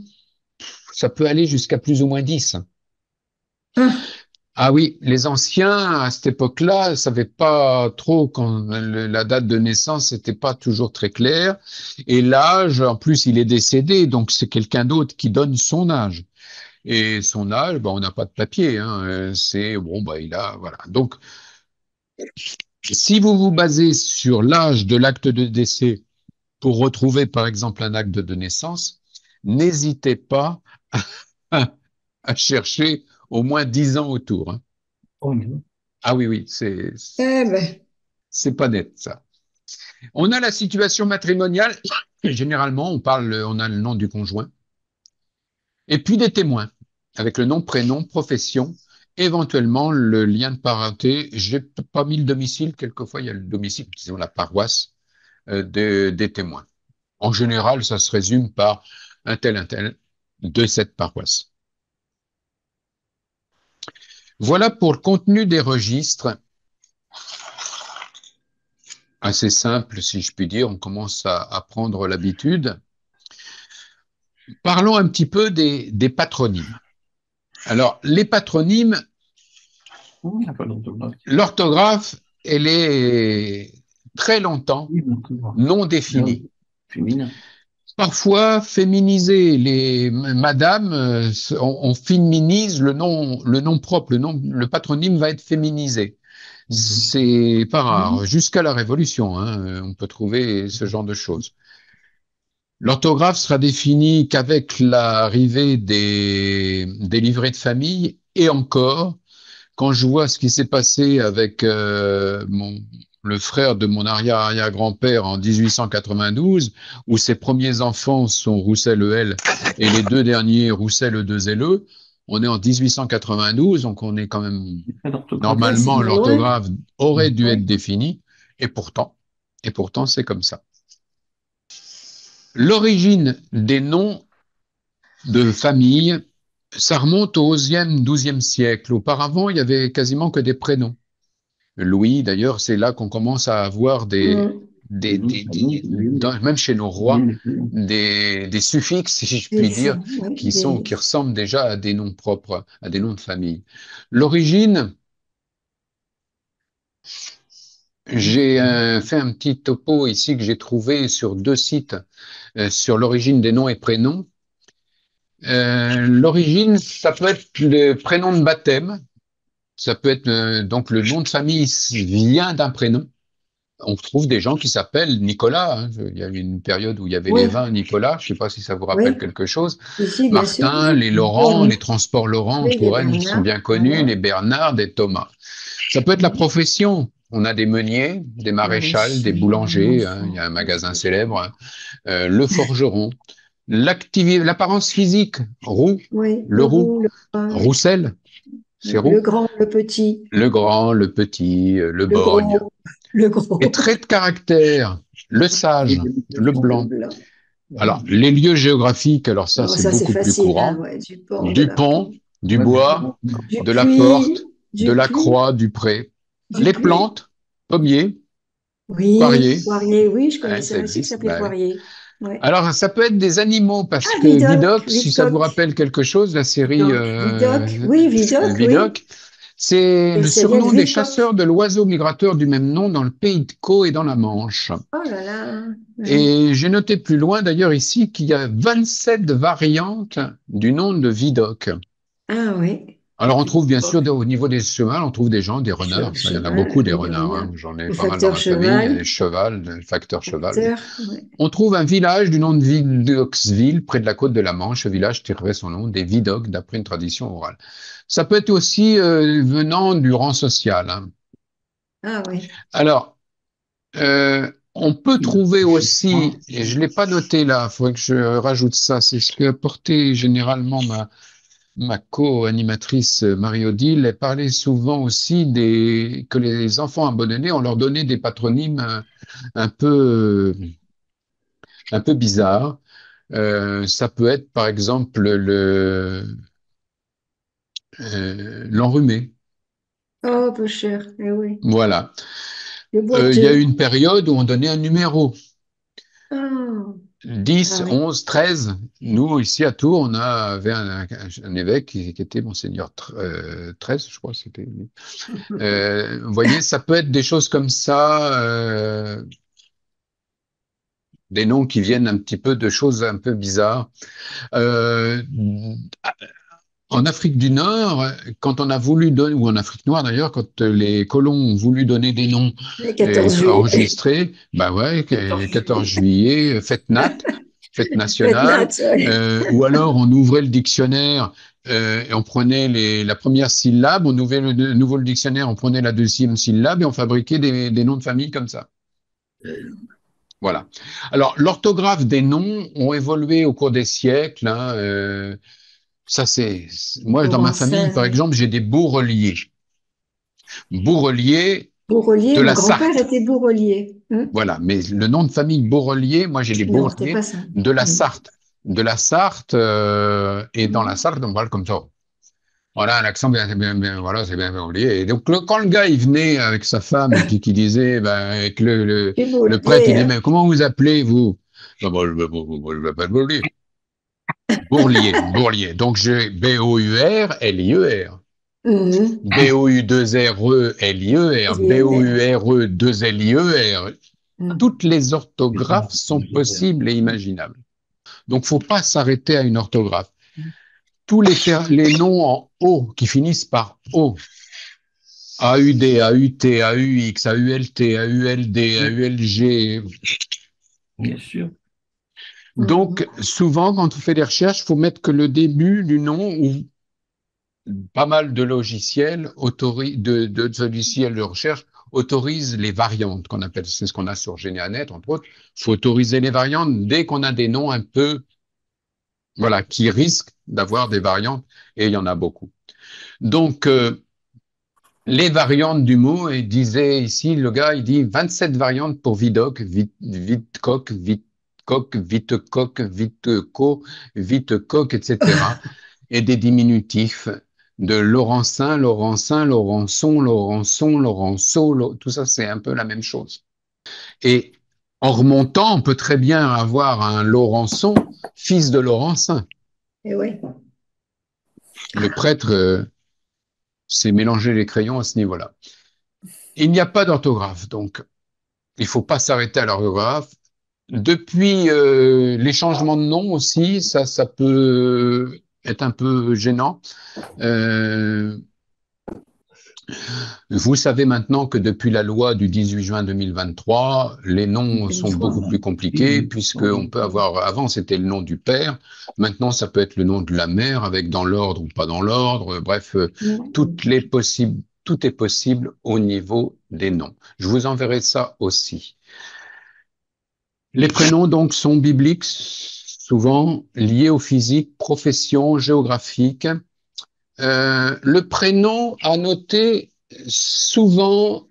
Ça peut aller jusqu'à plus ou moins 10. Ah oui, les anciens, à cette époque-là, ne savaient pas trop quand la date de naissance n'était pas toujours très claire. Et l'âge, en plus, il est décédé, donc c'est quelqu'un d'autre qui donne son âge. Et son âge, on n'a pas de papier, hein. C'est, bon, il a, voilà. Donc, si vous vous basez sur l'âge de l'acte de décès pour retrouver, par exemple, un acte de naissance, n'hésitez pas à chercher au moins 10 ans autour, hein. Oh, non. Ah oui, oui, Eh ben, c'est pas net, ça. On a la situation matrimoniale. Généralement, on a le nom du conjoint. Et puis des témoins, avec le nom, prénom, profession, éventuellement le lien de parenté. J'ai pas mis le domicile, quelquefois il y a le domicile, disons la paroisse des témoins. En général, ça se résume par un tel de cette paroisse. Voilà pour le contenu des registres. Assez simple, si je puis dire, on commence à prendre l'habitude. Parlons un petit peu des patronymes. Alors, les patronymes, Il n'y a pas d'orthographe. l'orthographe, elle est très longtemps Oui, l'orthographe. non définie. Féminin. Parfois, féminiser les madame, on féminise le nom propre, le patronyme va être féminisé. C'est pas rare. Jusqu'à la Révolution, hein, on peut trouver ce genre de choses. L'orthographe sera définie qu'avec l'arrivée des livrets de famille, et encore, quand je vois ce qui s'est passé avec le frère de mon arrière-arrière-grand-père en 1892, où ses premiers enfants sont Roussel-EL et les deux derniers Roussel-E2LE, on est en 1892, donc on est quand même, Il n'y a pas d'orthographe. normalement, c'est loin. l'orthographe aurait dû Ouais. être définie, et pourtant, c'est comme ça. L'origine des noms de famille, ça remonte au XIe, XIIe siècle. Auparavant, il y avait quasiment que des prénoms. Louis, d'ailleurs, c'est là qu'on commence à avoir même chez nos rois, des suffixes, si je puis dire, qui ressemblent déjà à des noms propres, à des noms de famille. L'origine, j'ai fait un petit topo ici que j'ai trouvé sur 2 sites sur l'origine des noms et prénoms. L'origine, ça peut être le prénom de baptême, ça peut être donc le nom de famille vient d'un prénom. On trouve des gens qui s'appellent Nicolas. Hein. Il y a eu une période où il y avait les vins Nicolas. Je ne sais pas si ça vous rappelle quelque chose. Si, bien sûr. Martin, les Laurent, les transports Laurent en Touraine qui sont bien connus, voilà. les Bernard, des Thomas. Ça peut être la profession. On a des meuniers, des maréchals, des boulangers. Hein. Il y a un magasin célèbre. Hein. Le forgeron. L'apparence physique, roux, le roux, Roussel, c'est roux. Le grand, le petit. Le grand, le petit, le borgne. Le gros. Et traits de caractère, le sage, le blanc. Alors, les lieux géographiques, alors ça, c'est beaucoup plus courant. Hein, ouais, du pont, du bois, de la porte, de la croix, du pré. Les plantes, pommiers, poiriers. Poirier, oui, je connaissais aussi qui s'appelait poirier. Ouais. Alors, ça peut être des animaux, parce que Vidocq, si ça vous rappelle quelque chose, la série Vidocq, c'est le surnom des chasseurs de l'oiseau migrateur du même nom dans le pays de Caux et dans la Manche. Oh là là. Et j'ai noté plus loin d'ailleurs ici qu'il y a 27 variantes du nom de Vidocq. Ah oui. Alors on trouve bien sûr au niveau des chevals, on trouve des gens, des renards. Il y en a beaucoup des renards. Hein. J'en ai pas mal dans ma famille. Il y a les chevals, le facteur cheval. On trouve un village du nom de Vidocqsville, près de la côte de la Manche. Ce village tirerait son nom des Vidocq, d'après une tradition orale. Ça peut être aussi venant du rang social. Hein. Ah oui. Alors, on peut trouver aussi, et je ne l'ai pas noté là, il faudrait que je rajoute ça, c'est ce que apportait généralement ma co-animatrice Marie-Odile. Elle parlait souvent aussi que les enfants abandonnés, on leur donnait des patronymes un peu bizarres. Ça peut être par exemple l'enrhumé. Oh, peu cher, eh oui. Voilà. Il y a eu une période où on donnait un numéro. 10, 11, 13. Nous, ici à Tours, on avait un évêque qui était Monseigneur 13, je crois que c'était lui. Vous voyez, ça peut être des choses comme ça, des noms qui viennent un petit peu de choses un peu bizarres. En Afrique du Nord, quand on a voulu donner, ou en Afrique noire d'ailleurs, quand les colons ont voulu donner des noms enregistrés, bah ouais, 14 juillet, fête nationale, ou alors on ouvrait le dictionnaire et on prenait la première syllabe, on ouvrait le dictionnaire, on prenait la deuxième syllabe et on fabriquait des noms de famille comme ça. Voilà. Alors, l'orthographe des noms ont évolué au cours des siècles. Hein, ça, moi, dans ma famille, Laurencin, par oui. exemple, j'ai des Bourreliers. Bourrelier Bourrelier, de mon la grand-père Sarthe. était Bourrelier. Voilà. Mais le nom de famille Bourrelier, moi, j'ai les Non, c'était Bourreliers pas ça. de la Sarthe. De la Sarthe, et dans la Mhm. Sarthe, on parle comme ça. Voilà, un accent voilà, c'est bien oublié. Et donc, quand le gars, il venait avec sa femme et puis qu'il disait, ben, avec C'est le prêtre, Bourlier, il dit, hein. mais comment vous appelez, vous? Ben, moi, je m'appelle Bourlier. Bourlier. Donc, j'ai Bourlier. Mhm. Boue2re-lier, Lier. Boure2lier. Mhm. Toutes les orthographes sont possibles et imaginables. Donc, faut pas s'arrêter à une orthographe. Tous les noms en O qui finissent par O, AUD, AUT, AUX, AULT, AULD, AULG. Bien sûr. Mhm. Donc, souvent, quand on fait des recherches, il faut mettre que le début du nom, ou pas mal de logiciels, de logiciels de recherche, autorisent les variantes qu'on appelle, c'est ce qu'on a sur GeniaNet, entre autres. Il faut autoriser les variantes dès qu'on a des noms un peu, voilà, qui risquent d'avoir des variantes, et il y en a beaucoup. Donc, les variantes du mot, et disait ici, le gars, il dit 27 variantes pour Vidocq, Vidcoq, Vitecoq, Vitecoq, etc. Et des diminutifs de Laurencin, Laurençon, Laurenceau, tout ça, c'est un peu la même chose. Et en remontant, on peut très bien avoir un Laurençon, fils de Laurencin. Et oui. Le prêtre s'est mélangé les crayons à ce niveau-là. Il n'y a pas d'orthographe, donc il ne faut pas s'arrêter à l'orthographe. Depuis les changements de nom aussi, ça peut être un peu gênant. Euh, Vous savez maintenant que depuis la loi du 18 juin 2023, les noms sont 2003. beaucoup plus compliqués puisqu'on peut avoir, avant c'était le nom du père, maintenant ça peut être le nom de la mère avec dans l'ordre ou pas dans l'ordre, bref, tout est possible au niveau des noms. Je vous enverrai ça aussi. Les prénoms donc sont bibliques, souvent liés au physique, profession, géographique. Le prénom à noter souvent,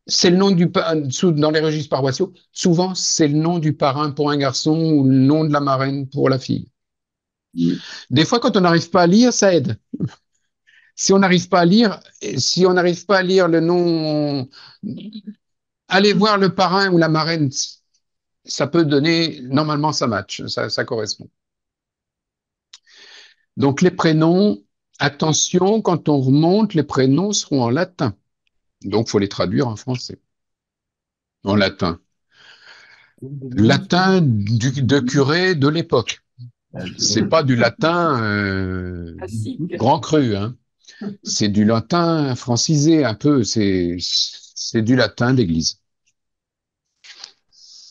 c'est le nom dans les registres paroissiaux, souvent c'est le nom du parrain pour un garçon ou le nom de la marraine pour la fille. Des fois, quand on n'arrive pas à lire, ça aide. Si on n'arrive pas à lire, si on n'arrive pas à lire le nom, allez voir le parrain ou la marraine, ça peut donner, normalement ça match, ça correspond. Donc les prénoms, attention, quand on remonte, les prénoms seront en latin. Donc il faut les traduire en français, en latin. Latin de curé de l'époque. C'est pas du latin Classique. grand cru, hein. C'est du latin francisé un peu. C'est du latin d'église.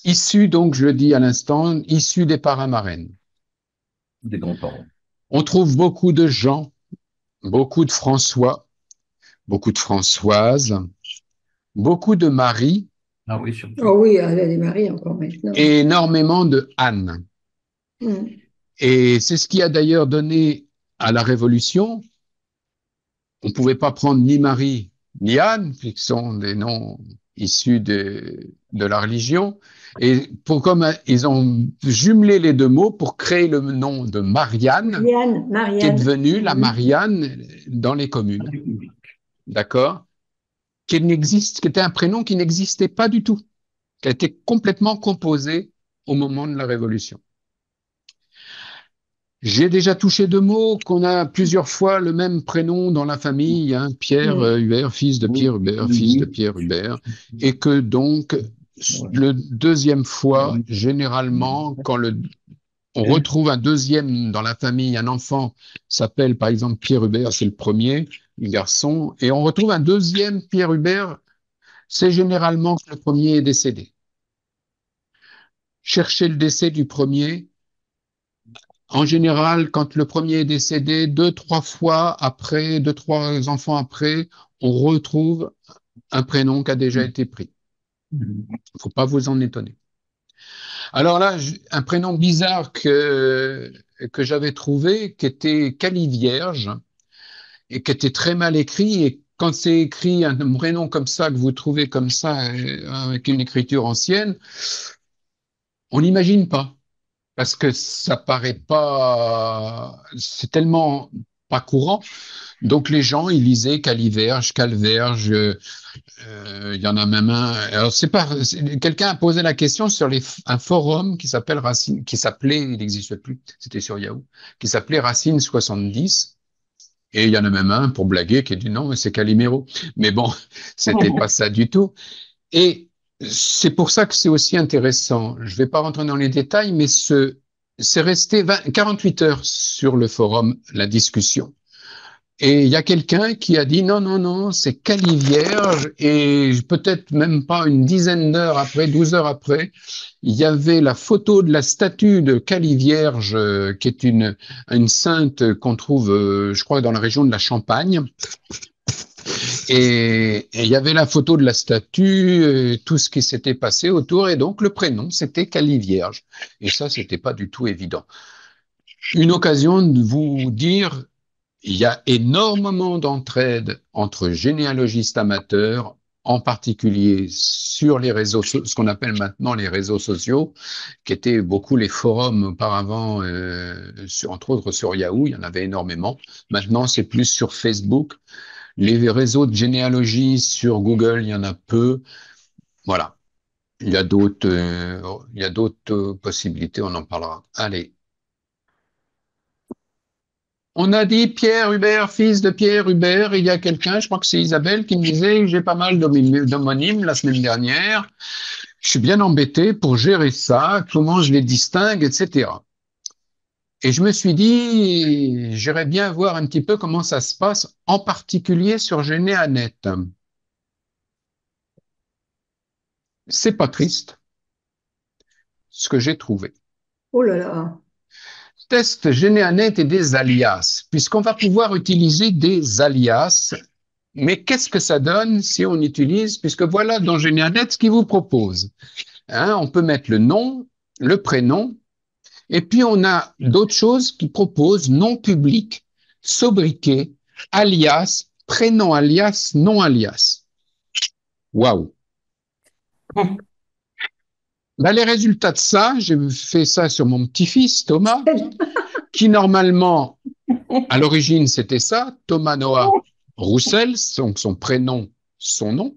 Issu, donc, je le dis à l'instant, issu des parrains marraines. Des grands-parents. On trouve beaucoup de Jean, beaucoup de François, beaucoup de Françoises, beaucoup de Marie Ah oui, surtout. Oh oui, elle a des maris encore maintenant. et énormément de Anne. Mhm. Et c'est ce qui a d'ailleurs donné à la Révolution. On ne pouvait pas prendre ni Marie ni Anne, qui sont des noms issus de la religion. Et comme ils ont jumelé les deux mots pour créer le nom de Marianne, qui est Marianne. devenue la Mhm. Marianne dans les communes. D'accord? Qui était un prénom qui n'existait pas du tout, qui a été complètement composé au moment de la Révolution. J'ai déjà touché deux mots qu'on a plusieurs fois le même prénom dans la famille, hein, Pierre Hubert, fils de Pierre Hubert, fils de Pierre Hubert, et que donc le deuxième fois, généralement, quand on retrouve un deuxième dans la famille, un enfant s'appelle par exemple Pierre Hubert, c'est le premier, le garçon, et on retrouve un deuxième Pierre Hubert, c'est généralement que le premier est décédé. Cherchez le décès du premier. En général, quand le premier est décédé, deux, trois fois après, deux, trois enfants après, on retrouve un prénom qui a déjà été pris. Faut pas vous en étonner. Alors là, un prénom bizarre que j'avais trouvé, qui était Calivierge, et qui était très mal écrit. Et quand c'est écrit un prénom comme ça, que vous trouvez comme ça, avec une écriture ancienne, on n'imagine pas. Parce que ça paraît pas, c'est tellement pas courant. Donc les gens, ils lisaient Caliverge, Calverge, il y en a même un. Alors c'est pas, quelqu'un a posé la question sur un forum qui s'appelle Racine, qui s'appelait, il n'existe plus, c'était sur Yahoo, qui s'appelait Racine 70. Et il y en a même un pour blaguer qui a dit non, mais c'est Calimero. Mais bon, c'était pas ça du tout. Et c'est pour ça que c'est aussi intéressant. Je vais pas rentrer dans les détails, mais c'est resté 48 heures sur le forum, la discussion. Et il y a quelqu'un qui a dit non, non, non, c'est Calivierge, et peut-être même pas une dizaine d'heures après, 12 heures après, il y avait la photo de la statue de Calivierge, qui est une sainte qu'on trouve, je crois, dans la région de la Champagne. Et il y avait la photo de la statue, tout ce qui s'était passé autour, et donc le prénom, c'était Calivierge. Et ça, c'était pas du tout évident. Une occasion de vous dire, il y a énormément d'entraide entre généalogistes amateurs, en particulier sur les réseaux, ce qu'on appelle maintenant les réseaux sociaux, qui étaient beaucoup les forums auparavant, entre autres sur Yahoo, il y en avait énormément. Maintenant, c'est plus sur Facebook. Les réseaux de généalogie sur Google, il y en a peu. Voilà. Il y a d'autres possibilités, on en parlera. Allez. On a dit Pierre Hubert, fils de Pierre Hubert. Il y a quelqu'un, je crois que c'est Isabelle, qui me disait j'ai pas mal d'homonymes la semaine dernière. Je suis bien embêté pour gérer ça, comment je les distingue, etc. Et je me suis dit, j'irais bien voir un petit peu comment ça se passe, en particulier sur Généanet. C'est pas triste, ce que j'ai trouvé. Oh là là. Test Généanet et des alias, puisqu'on va pouvoir utiliser des alias. Mais qu'est-ce que ça donne si on utilise, puisque voilà dans Généanet ce qu'il vous propose. Hein, on peut mettre le nom, le prénom, et puis on a d'autres choses qui proposent nom public, sobriquet, alias, prénom alias, nom alias. Waouh! Ben, les résultats de ça, j'ai fait ça sur mon petit-fils Thomas, qui normalement, à l'origine, c'était ça, Thomas Noah Roussel, donc son prénom, son nom.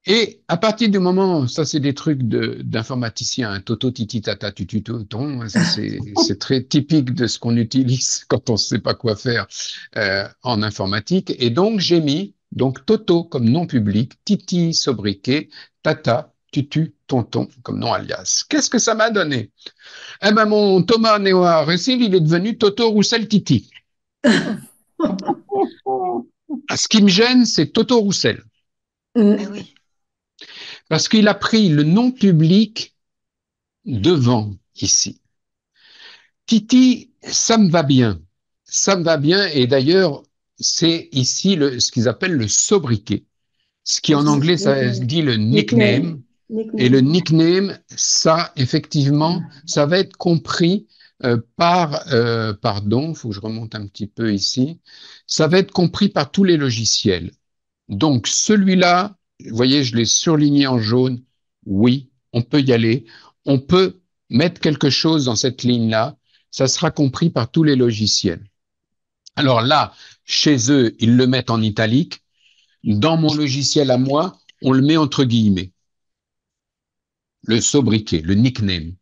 Et à partir du moment, ça c'est des trucs d'informaticiens, hein, toto, titi, tata, tutu, ton, ça c'est très typique de ce qu'on utilise quand on ne sait pas quoi faire en informatique. Et donc j'ai mis donc Toto comme nom public, Titi sobriquet, Tata, tutu, tonton comme nom alias. Qu'est-ce que ça m'a donné? Eh ben mon Thomas Noah Roussel, il est devenu Toto Roussel Titi. Ce qui me gêne, c'est Toto Roussel. Eh oui. Parce qu'il a pris le nom public devant ici. Titi, ça me va bien. Ça me va bien. Et d'ailleurs, c'est ici ce qu'ils appellent le sobriquet. Ce qui en anglais, ça se dit le nickname. Et le nickname, ça, effectivement, ça va être compris pardon, faut que je remonte un petit peu ici. Ça va être compris par tous les logiciels. Donc, celui-là, vous voyez, je l'ai surligné en jaune. Oui, on peut y aller. On peut mettre quelque chose dans cette ligne-là. Ça sera compris par tous les logiciels. Alors là, chez eux, ils le mettent en italique. Dans mon logiciel à moi, on le met entre guillemets. Le sobriquet, le nickname.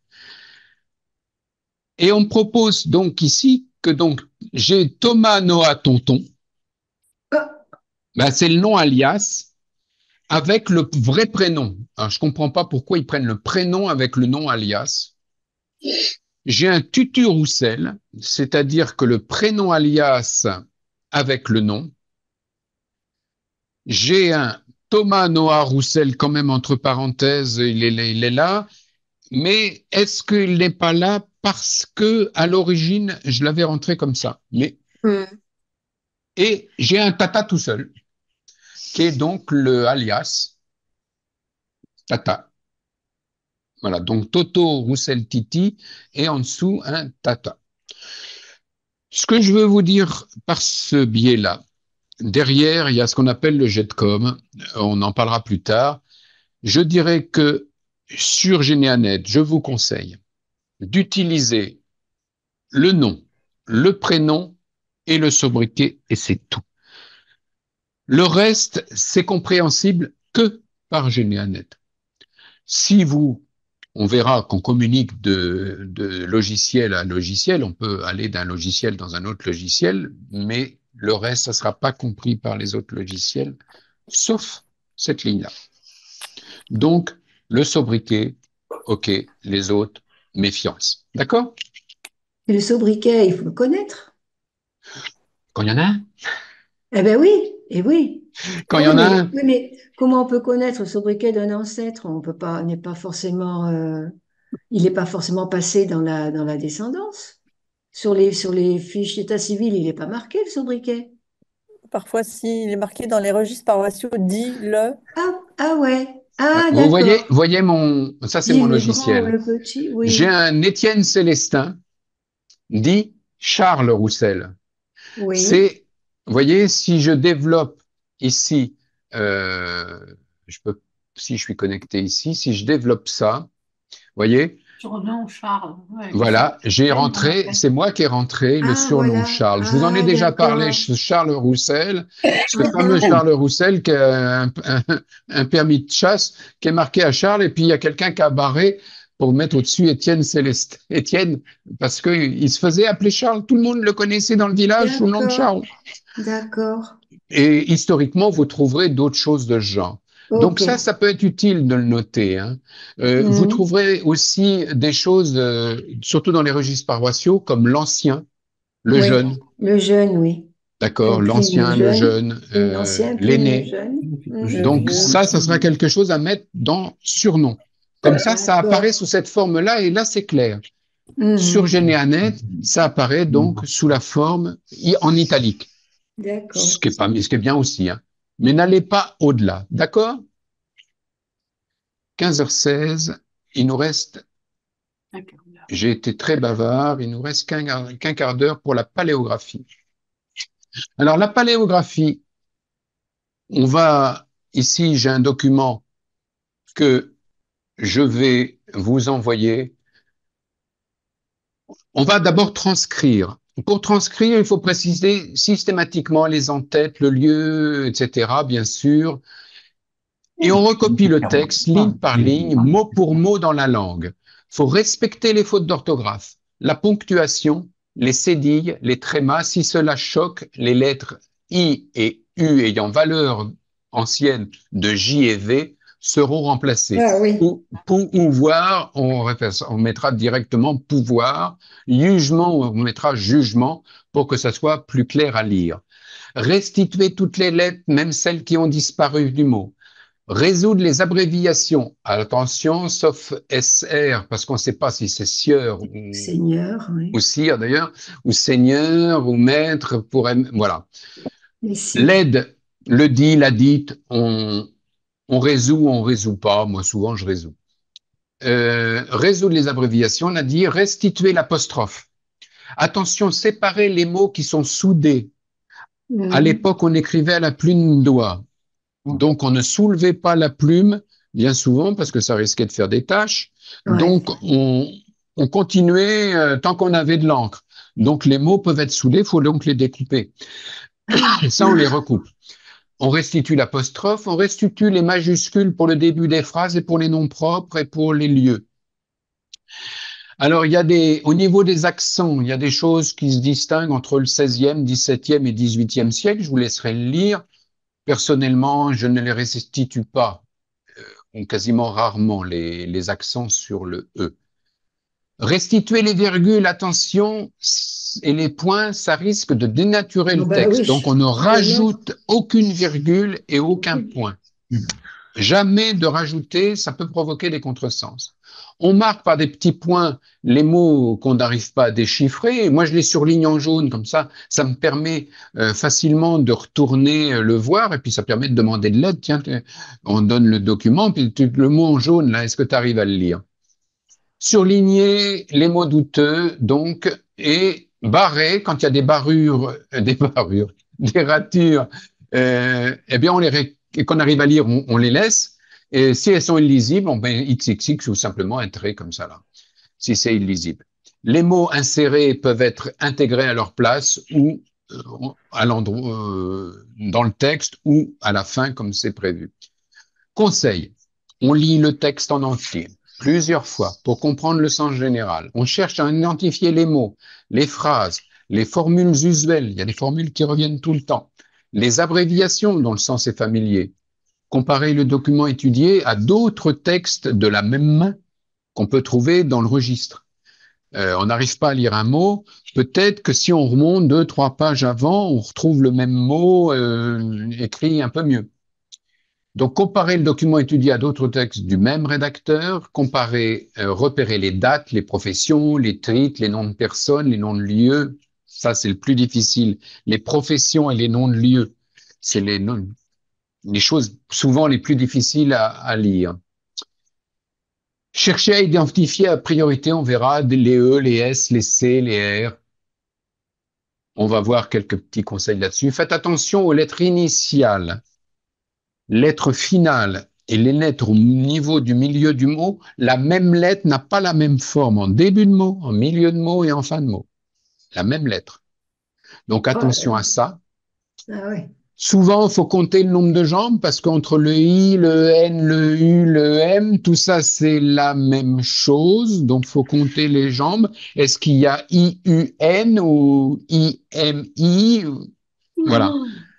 Et on propose donc ici que donc j'ai Thomas Noah Tonton. Ben, c'est le nom alias avec le vrai prénom. Alors, je comprends pas pourquoi ils prennent le prénom avec le nom alias. J'ai un Tutu Roussel, c'est-à-dire que le prénom alias avec le nom. J'ai un Thomas Noah Roussel, quand même entre parenthèses, il est là. Mais est-ce qu'il n'est pas là parce que à l'origine, je l'avais rentré comme ça? Et j'ai un Tata tout seul, qui est donc le alias. Tata. Voilà, donc Toto, Roussel, Titi, et en dessous, un Tata. Ce que je veux vous dire par ce biais-là, derrière, il y a ce qu'on appelle le jet de com. On en parlera plus tard. Je dirais que sur Généanet, je vous conseille d'utiliser le nom, le prénom et le sobriquet, et c'est tout. Le reste, c'est compréhensible que par Généanet. Si vous, on verra qu'on communique de logiciel à logiciel, on peut aller d'un logiciel dans un autre logiciel, mais le reste, ça ne sera pas compris par les autres logiciels, sauf cette ligne-là. Donc, le sobriquet, OK, les autres, méfiance. D'accord? Et le sobriquet, il faut le connaître. Quand il y en a un, Eh ben oui, et oui. quand Ah il y oui, en a un, mais comment on peut connaître le sobriquet d'un ancêtre? On peut pas, n'est pas forcément, il n'est pas forcément passé dans la descendance. Sur les fiches d'état civil, il n'est pas marqué le sobriquet. Parfois, si, il est marqué dans les registres paroissiaux, dit le. Ah, ah ouais. Ah, vous d'accord. voyez mon, ça c'est Dit mon le grand ou logiciel. le petit, J'ai oui. un Étienne Célestin, dit Charles Roussel. Oui. C'est, vous voyez, si je développe ici, euh, je peux, si je suis connecté ici, si je développe ça, vous voyez, Surnom Charles. Ouais, le voilà, j'ai surnom, on rentré, l'appelle. c'est moi qui ai rentré le Ah, surnom voilà. Charles. Je vous en ai Ah, déjà parlé, d'accord. Charles Roussel, ce Ah, fameux ah. Charles Roussel qui a un permis de chasse qui est marqué à Charles, et puis il y a quelqu'un qui a barré pour mettre au-dessus Étienne Célestin. Étienne, parce qu'il se faisait appeler Charles, tout le monde le connaissait dans le village sous le nom de D'accord. Charles. D'accord. Et historiquement, vous trouverez d'autres choses de ce genre. Donc Ok. ça peut être utile de le noter, hein. Vous Mhm. trouverez aussi des choses, surtout dans les registres paroissiaux, comme l'ancien, le Oui. jeune, Le jeune, oui. d'accord, Prime l'ancien, le jeune. jeune, L'ancien prime le l'aîné. jeune. Le Mhm. Donc vieux. ça sera quelque chose à mettre dans surnom. Comme ça apparaît D'accord. sous cette forme-là, et là c'est clair. Sur Mhm. Généanet, ça apparaît donc sous la forme en italique. D'accord. Ce qui est bien aussi, hein. Mais n'allez pas au-delà, d'accord? 15h16, il nous reste, Un quart d'heure. j'ai été très bavard, il nous reste qu'un quart d'heure pour la paléographie. Alors la paléographie, ici j'ai un document que je vais vous envoyer. On va d'abord transcrire. Pour transcrire, il faut préciser systématiquement les en-têtes, le lieu, etc., bien sûr. Et on recopie le texte ligne par ligne, mot pour mot dans la langue. Il faut respecter les fautes d'orthographe, la ponctuation, les cédilles, les trémas. Si cela choque, les lettres I et U ayant valeur ancienne de J et V seront remplacées. Ah oui. Pouvoir, on mettra directement pouvoir. Jugement, on mettra jugement pour que ça soit plus clair à lire. Restituer toutes les lettres, même celles qui ont disparu du mot. Résoudre les abréviations. Attention, sauf SR, parce qu'on ne sait pas si c'est sieur Seigneur, oui. ou sire d'ailleurs, ou seigneur, ou maître, voilà. Mais si. L'aide, le dit, la dite, on résout, on résout pas. Moi, souvent, je résous. Résoudre les abréviations, on a dit restituer l'apostrophe. Attention, séparer les mots qui sont soudés. À Mhm. l'époque, on écrivait à la plume de doigt. Donc, on ne soulevait pas la plume, bien souvent, parce que ça risquait de faire des taches. Ouais. Donc, on continuait tant qu'on avait de l'encre. Donc, les mots peuvent être soudés, il faut donc les découper. Et ça, on les recoupe. On restitue l'apostrophe, on restitue les majuscules pour le début des phrases et pour les noms propres et pour les lieux. Alors, au niveau des accents, il y a des choses qui se distinguent entre le 16e, 17e et 18e siècle. Je vous laisserai le lire. Personnellement, je ne les restitue pas, ou quasiment rarement, les accents sur le E. Restituer les virgules, attention, et les points, ça risque de dénaturer le Bah texte. oui. Donc, on ne rajoute aucune virgule et aucun point. Jamais de rajouter, ça peut provoquer des contresens. On marque par des petits points les mots qu'on n'arrive pas à déchiffrer. Et moi, je les surligne en jaune, comme ça me permet facilement de retourner le voir, et puis ça permet de demander de l'aide. Tiens, on donne le document, puis le mot en jaune, là, est-ce que tu arrives à le lire? Surligner les mots douteux, donc, et barrer quand il y a des barrures, des ratures, eh bien, qu'on arrive à lire, on les laisse. Et si elles sont illisibles, on met XXX ou simplement un trait comme ça là, si c'est illisible. Les mots insérés peuvent être intégrés à leur place ou à l'endroit, dans le texte ou à la fin comme c'est prévu. Conseil, on lit le texte en entier plusieurs fois pour comprendre le sens général. On cherche à identifier les mots, les phrases, les formules usuelles. Il y a des formules qui reviennent tout le temps. Les abréviations dont le sens est familier. Comparer le document étudié à d'autres textes de la même main qu'on peut trouver dans le registre. On n'arrive pas à lire un mot. Peut-être que si on remonte 2-3 pages avant, on retrouve le même mot écrit un peu mieux. Donc, comparer le document étudié à d'autres textes du même rédacteur, repérer les dates, les professions, les titres, les noms de personnes, les noms de lieux. Ça, c'est le plus difficile. Les professions et les noms de lieux, c'est les choses souvent les plus difficiles à lire. Cherchez à identifier à priorité, on verra les E, les S, les C, les R. On va voir quelques petits conseils là-dessus. Faites attention aux lettres initiales. Lettre finale et les lettres au niveau du milieu du mot, la même lettre n'a pas la même forme en début de mot, en milieu de mot et en fin de mot. La même lettre. Donc attention à ça. Ah ouais. Souvent, il faut compter le nombre de jambes parce qu'entre le I, le N, le U, le M, tout ça, c'est la même chose. Donc, il faut compter les jambes. Est-ce qu'il y a I-U-N ou I-M-I? Voilà.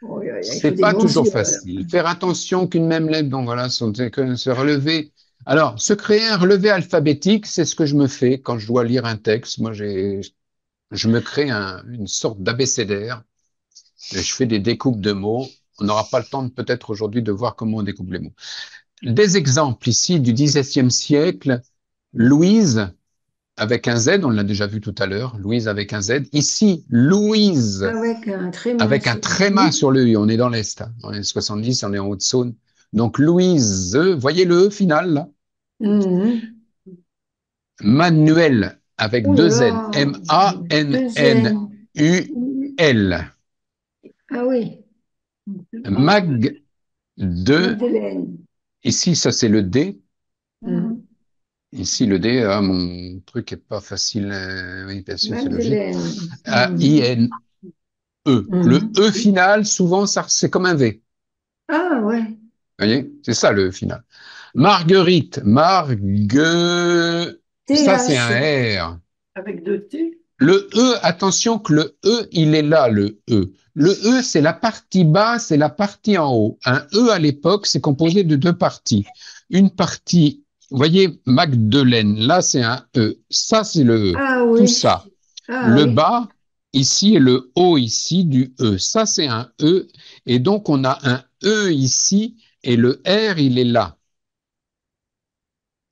Oh, il faut C'est des pas grands toujours yeux, facile. Faire attention qu'une même lettre, donc voilà, se relever. Alors, se créer un relevé alphabétique, c'est ce que je me fais quand je dois lire un texte. Moi, je me crée une sorte d'abécédaire. Je fais des découpes de mots. On n'aura pas le temps peut-être aujourd'hui de voir comment on découpe les mots. Des exemples ici du XVIIe siècle. Louise, avec un Z, on l'a déjà vu tout à l'heure. Louise avec un Z. Ici, Louise. avec un tréma. Avec un tréma sur le U, on est dans l'Est, hein. On est 70, on est en Haute-Saône. Donc Louise, voyez le E final là. Mhm. Manuel avec Oh là deux N, là, M-A-N-N-U-L. Ah oui, Mag de, Magdeleine. ici ça c'est le D. Mhm. Ici le D, mon truc est pas facile, oui bien sûr c'est logique. Magdeleine. A-I-N-E. Le E final, souvent ça c'est comme un V. Ah ouais. Vous voyez, c'est ça le E final. Marguerite, ça c'est un TH. R. Avec 2 T. Le E, attention que le E, il est là, le E. Le E, c'est la partie basse et la partie en haut. Un E à l'époque, c'est composé de deux parties. Une partie, vous voyez, Magdeleine, là c'est un E. Ça c'est le E. Ah Tout oui. ça. Ah Le oui. bas, ici, et le haut ici du E. Ça c'est un E. Et donc on a un E ici et le R, il est là.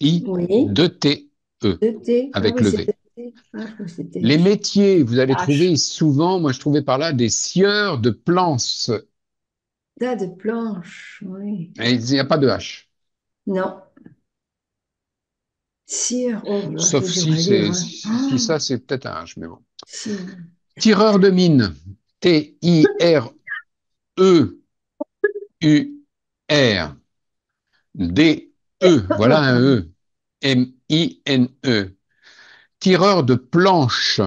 I, Oui. 2T-E, 2T. Ah avec oui, le c'est V. 2T. Ah, je crois que c'était Les H. métiers, vous allez H. trouver souvent, moi je trouvais par là, des scieurs de planches. Tas de planches. Oui. Et il n'y a pas de H. Non. Cire. Oh là, Sauf c'est dur si, à lire. Hein. si ça, c'est peut-être un H, mais bon. Cire. Tireur de mine. T-I-R-E-U-R. D-E. Voilà un E. M-I-N-E. Tireur de planche.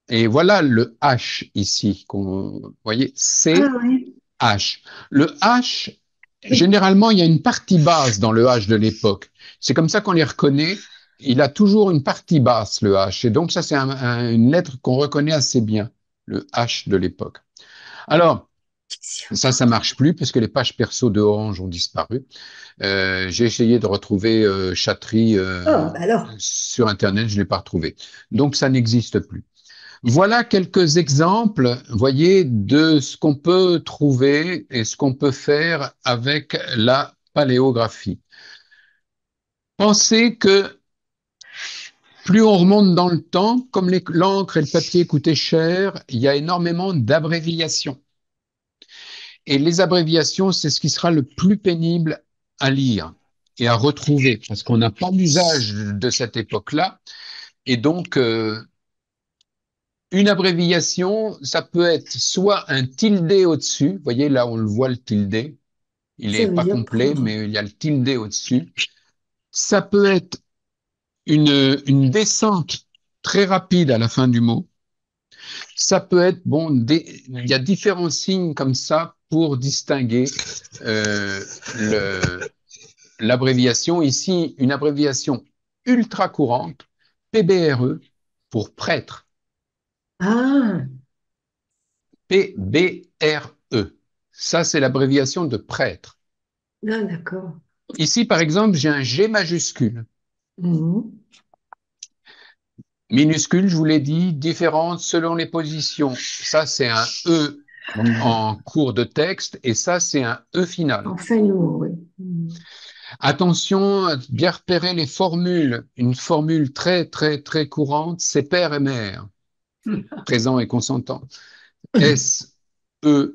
Et voilà le H ici. Vous voyez, Ah oui. C-H. Le H, généralement, il y a une partie basse dans le H de l'époque. C'est comme ça qu'on les reconnaît. Il a toujours une partie basse, le H. Et donc, ça, c'est une lettre qu'on reconnaît assez bien, le H de l'époque. Alors, ça marche plus puisque les pages perso de Orange ont disparu. J'ai essayé de retrouver Chattery Alors. sur Internet, je ne l'ai pas retrouvé. Donc, ça n'existe plus. Voilà quelques exemples, voyez, de ce qu'on peut trouver et ce qu'on peut faire avec la paléographie. Pensez que Plus on remonte dans le temps, comme l'encre et le papier coûtaient cher, il y a énormément d'abréviations. Et les abréviations, c'est ce qui sera le plus pénible à lire et à retrouver, parce qu'on n'a pas l'usage de cette époque-là. Et donc, une abréviation, ça peut être soit un tilde au-dessus, vous voyez là on le voit le tilde, il Ça n'est veut pas dire complet, prendre. mais il y a le tilde au-dessus. Ça peut être une descente très rapide à la fin du mot. Ça peut être, bon, il y a différents signes comme ça pour distinguer euh, le- l'abréviation. Ici, une abréviation ultra courante, PBRE, pour prêtre. Ah, PBRE. Ça, c'est l'abréviation de prêtre. là, d'accord. Ici, par exemple, j'ai un G majuscule. Mhm. Minuscule, je vous l'ai dit, différente selon les positions. Ça, c'est un E en cours de texte et ça, c'est un E final. Enfin, nous, oui. Mhm. Attention à bien repérer les formules. Une formule très, très, très courante, c'est père et mère, présent et consentant. S, E,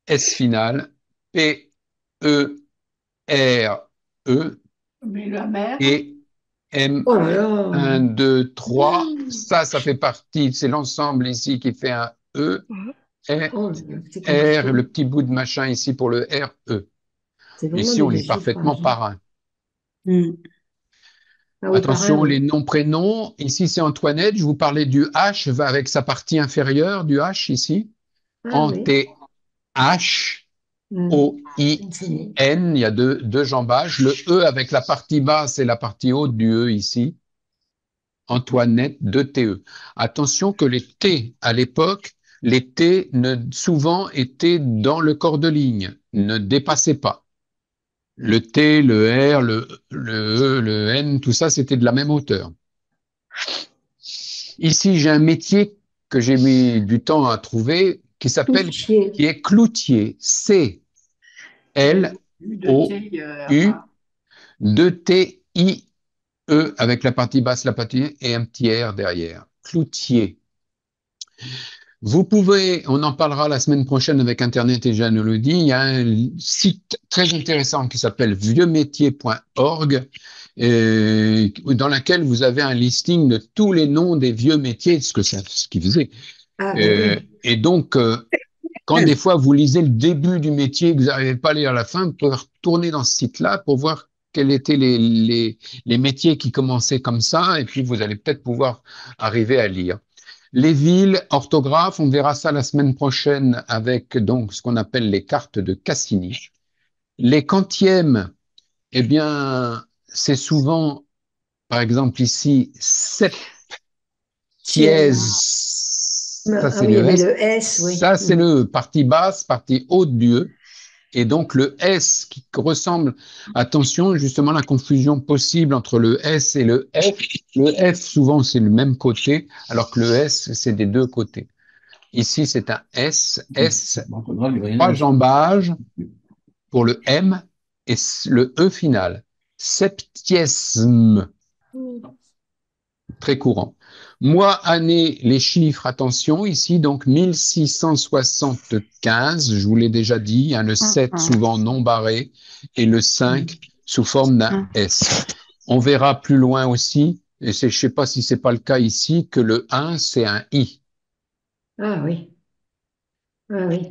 S final, P, E, R, E Mais la mère, et M, Oh là là. 1, 2, 3. Ça fait partie, c'est l'ensemble ici qui fait un E, R, Oh, c'est R, compliqué. le petit bout de machin ici pour le R, E. C'est vraiment Ici, du on lit parfaitement déchiffrage, hein. par un. Mm. Ah oui, pareil, Attention, oui. les noms, prénoms. Ici, c'est Antoinette. Je vous parlais du H, va avec sa partie inférieure du H ici. Ah oui. H, Mhm. O-I-N. Il y a deux jambages. Le E avec la partie basse et la partie haute du E ici. Antoinette, deux TE. Attention que les T, à l'époque, les T souvent étaient dans le corps de ligne, ne dépassaient pas. Le T, le R, le E, le N, tout ça, c'était de la même hauteur. Ici, j'ai un métier que j'ai mis du temps à trouver qui Touchier. est cloutier. de tailleur. C-L-O-U, 2-T-I-E avec la partie basse, la partie et un petit R derrière. Cloutier. Vous pouvez, on en parlera la semaine prochaine avec Internet et Jeanne le dit, il y a un site très intéressant qui s'appelle vieuxmétiers.org dans lequel vous avez un listing de tous les noms des vieux métiers, ce qu'ils faisaient. Ah ben oui. Et donc, quand des fois vous lisez le début du métier et que vous n'arrivez pas à lire la fin, vous pouvez retourner dans ce site-là pour voir quels étaient les métiers qui commençaient comme ça, et puis vous allez peut-être pouvoir arriver à lire. Les villes, orthographes, on verra ça la semaine prochaine avec donc ce qu'on appelle les cartes de Cassini. Les quantièmes, eh bien, c'est souvent, par exemple ici, Tièse. septièse, ça Ah c'est oui, il y le avait S, le S, oui. ça c'est le partie basse, partie haute du E, et donc le S qui ressemble, attention justement la confusion possible entre le S et le F. Le F souvent c'est le même côté, alors que le S c'est des deux côtés. Ici, c'est un S, trois jambages pour le M et le E final. Septiesme, très courant. Mois, année, les chiffres, attention, ici, donc 1675, je vous l'ai déjà dit, hein, le 7 souvent non barré et le 5 sous forme d'un S. On verra plus loin aussi, et je ne sais pas si c'est pas le cas ici, que le 1, c'est un I. Ah oui. Ah oui.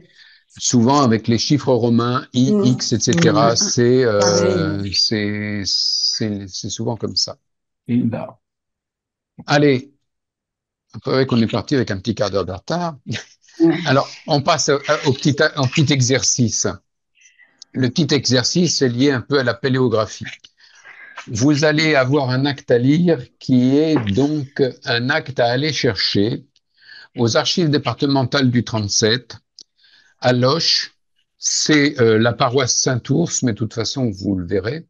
Souvent avec les chiffres romains, I, X, etc., Pareil. c'est souvent comme ça. Et une barre. Allez, c'est vrai qu'on est parti avec un petit quart d'heure de retard. Alors, on passe au petit exercice. Le petit exercice est lié un peu à la paléographie. Vous allez avoir un acte à lire qui est donc un acte à aller chercher aux archives départementales du 37, à Loches. C'est la paroisse Saint-Ours, mais de toute façon, vous le verrez,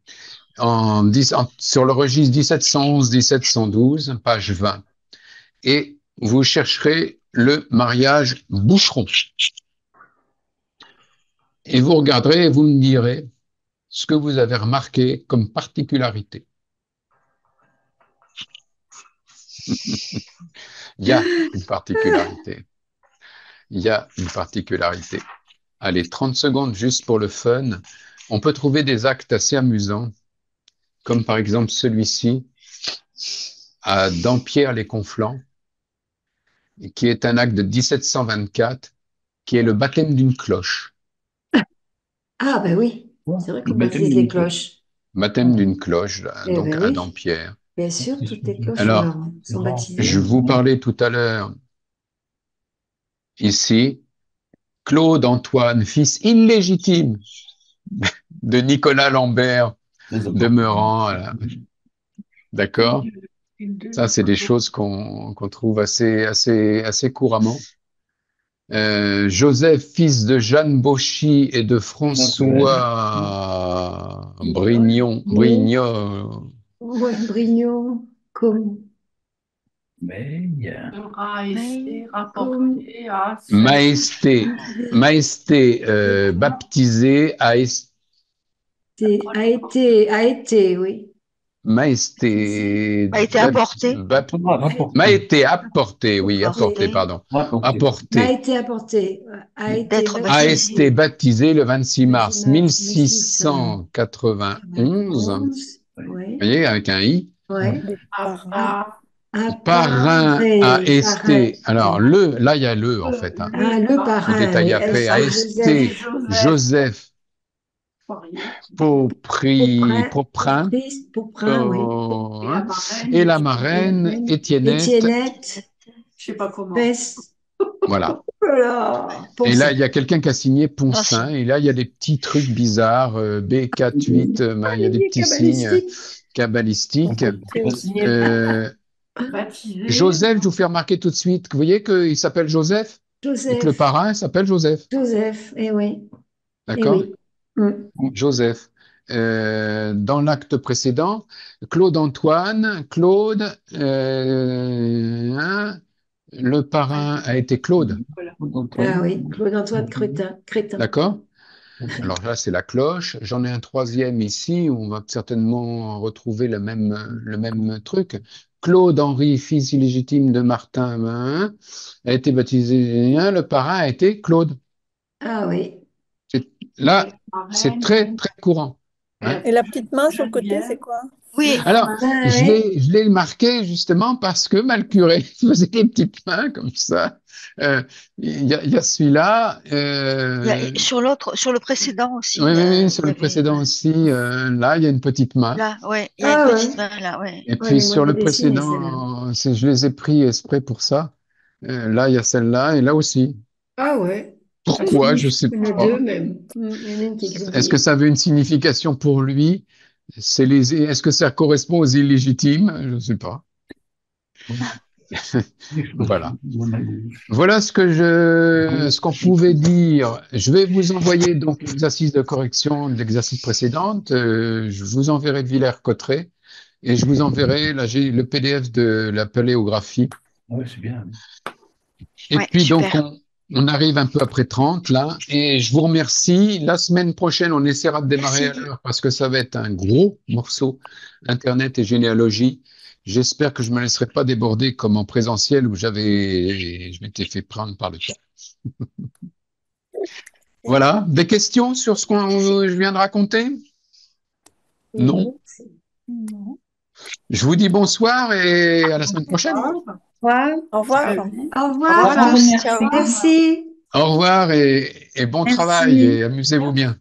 sur le registre 1711-1712, page 20. Et vous chercherez le mariage Boucheron. Et vous regarderez et vous me direz ce que vous avez remarqué comme particularité. Il y a une particularité. Il y a une particularité. Allez, 30 secondes juste pour le fun. On peut trouver des actes assez amusants, comme par exemple celui-ci, à Dampierre-les-Conflans, qui est un acte de 1724, qui est le baptême d'une cloche. Ah, ben oui, c'est vrai qu'on Le baptême baptise les d'une cloche. cloches. Baptême d'une cloche, là, Eh donc ben à oui, Dampierre. bien sûr, toutes les cloches Alors, sont grand. baptisées. je vous parlais tout à l'heure, ici, Claude Antoine, fils illégitime de Nicolas Lambert Très de important. Meurant. Voilà. D'accord? Ça, c'est des choses qu'on trouve assez couramment. Joseph, fils de Jeanne Bauchy et de François Brignon, Ouais, Brignon, comme, Mais il y a Sera essai comme, rapporté à Maesté, baptisé à a été, oui. Maesté, A été apporté. m'a été apporté, oui, apporté, Oui. pardon. Apporté. A Apporté. été apporté, a été D'être A baptisé. été baptisé le 26 mars 1691. 1691. Vous Oui. voyez, avec un I. Ouais. Les parents. Parrain a été. Alors, parrain. là, il y a le, en fait. Hein. Ah, le parrain, Détaillé oui. après. A été Joseph Poprin. Poprin, oui. et la Et la marraine, Étiennette. Étiennette, je sais pas comment. Pesse. Voilà. Voilà. Et là, il y a quelqu'un qui a signé Poncin. Et là, il y a des petits trucs bizarres. B48, il y a des petits signes cabalistiques. Baptisé. Joseph, je vous fais remarquer tout de suite. Vous voyez qu'il s'appelle Joseph? Et que le parrain s'appelle Joseph. Joseph, eh oui. D'accord? Eh oui. Joseph. Dans l'acte précédent, Claude Antoine, Claude, le parrain a été Claude. Ah oui, Claude-Antoine Crétin. D'accord? Alors là, c'est la cloche. J'en ai un troisième ici où on va certainement retrouver le même truc. Claude-Henri, fils illégitime de Martin, a été baptisé. Le parrain a été Claude. Ah oui. Là, c'est très, très courant. Hein. Et la petite main sur le côté, c'est quoi? Oui. Alors, Ah, je l'ai marqué justement parce que mal curé faisait des petites mains comme ça. Il y a celui-là. Sur le précédent aussi. Oui, sur il y le avait précédent aussi. Là, il y a une petite main. Là, ouais, il y a une petite main là, ouais. Et puis mais sur moi, le je l'ai dessinée, celle-là. précédent, je les ai pris exprès pour ça. Là, il y a celle-là et là aussi. Ah ouais. Pourquoi? Je sais Il y en a pas. deux même. Il y en a une qui est Est-ce grillée. que ça avait une signification pour lui? Est-ce que ça correspond aux illégitimes? Je ne sais pas. Voilà. Voilà ce qu'on pouvait dire. Je vais vous envoyer donc l'exercice de correction de l'exercice précédent. Je vous enverrai de Villers-Cotterêts et je vous enverrai là, j'ai le PDF de la paléographie. Oui, c'est bien. Et Ouais, puis super. donc on arrive un peu après 30 là et je vous remercie. La semaine prochaine, on essaiera de démarrer à l'heure parce que ça va être un gros morceau Internet et généalogie. J'espère que je me laisserai pas déborder comme en présentiel où je m'étais fait prendre par le temps. Voilà. Des questions sur ce que je viens de raconter? Non. Je vous dis bonsoir et à la semaine prochaine. Au revoir. Au revoir. À tous. Ciao. Merci. Au revoir et bon Merci. travail et amusez-vous bien.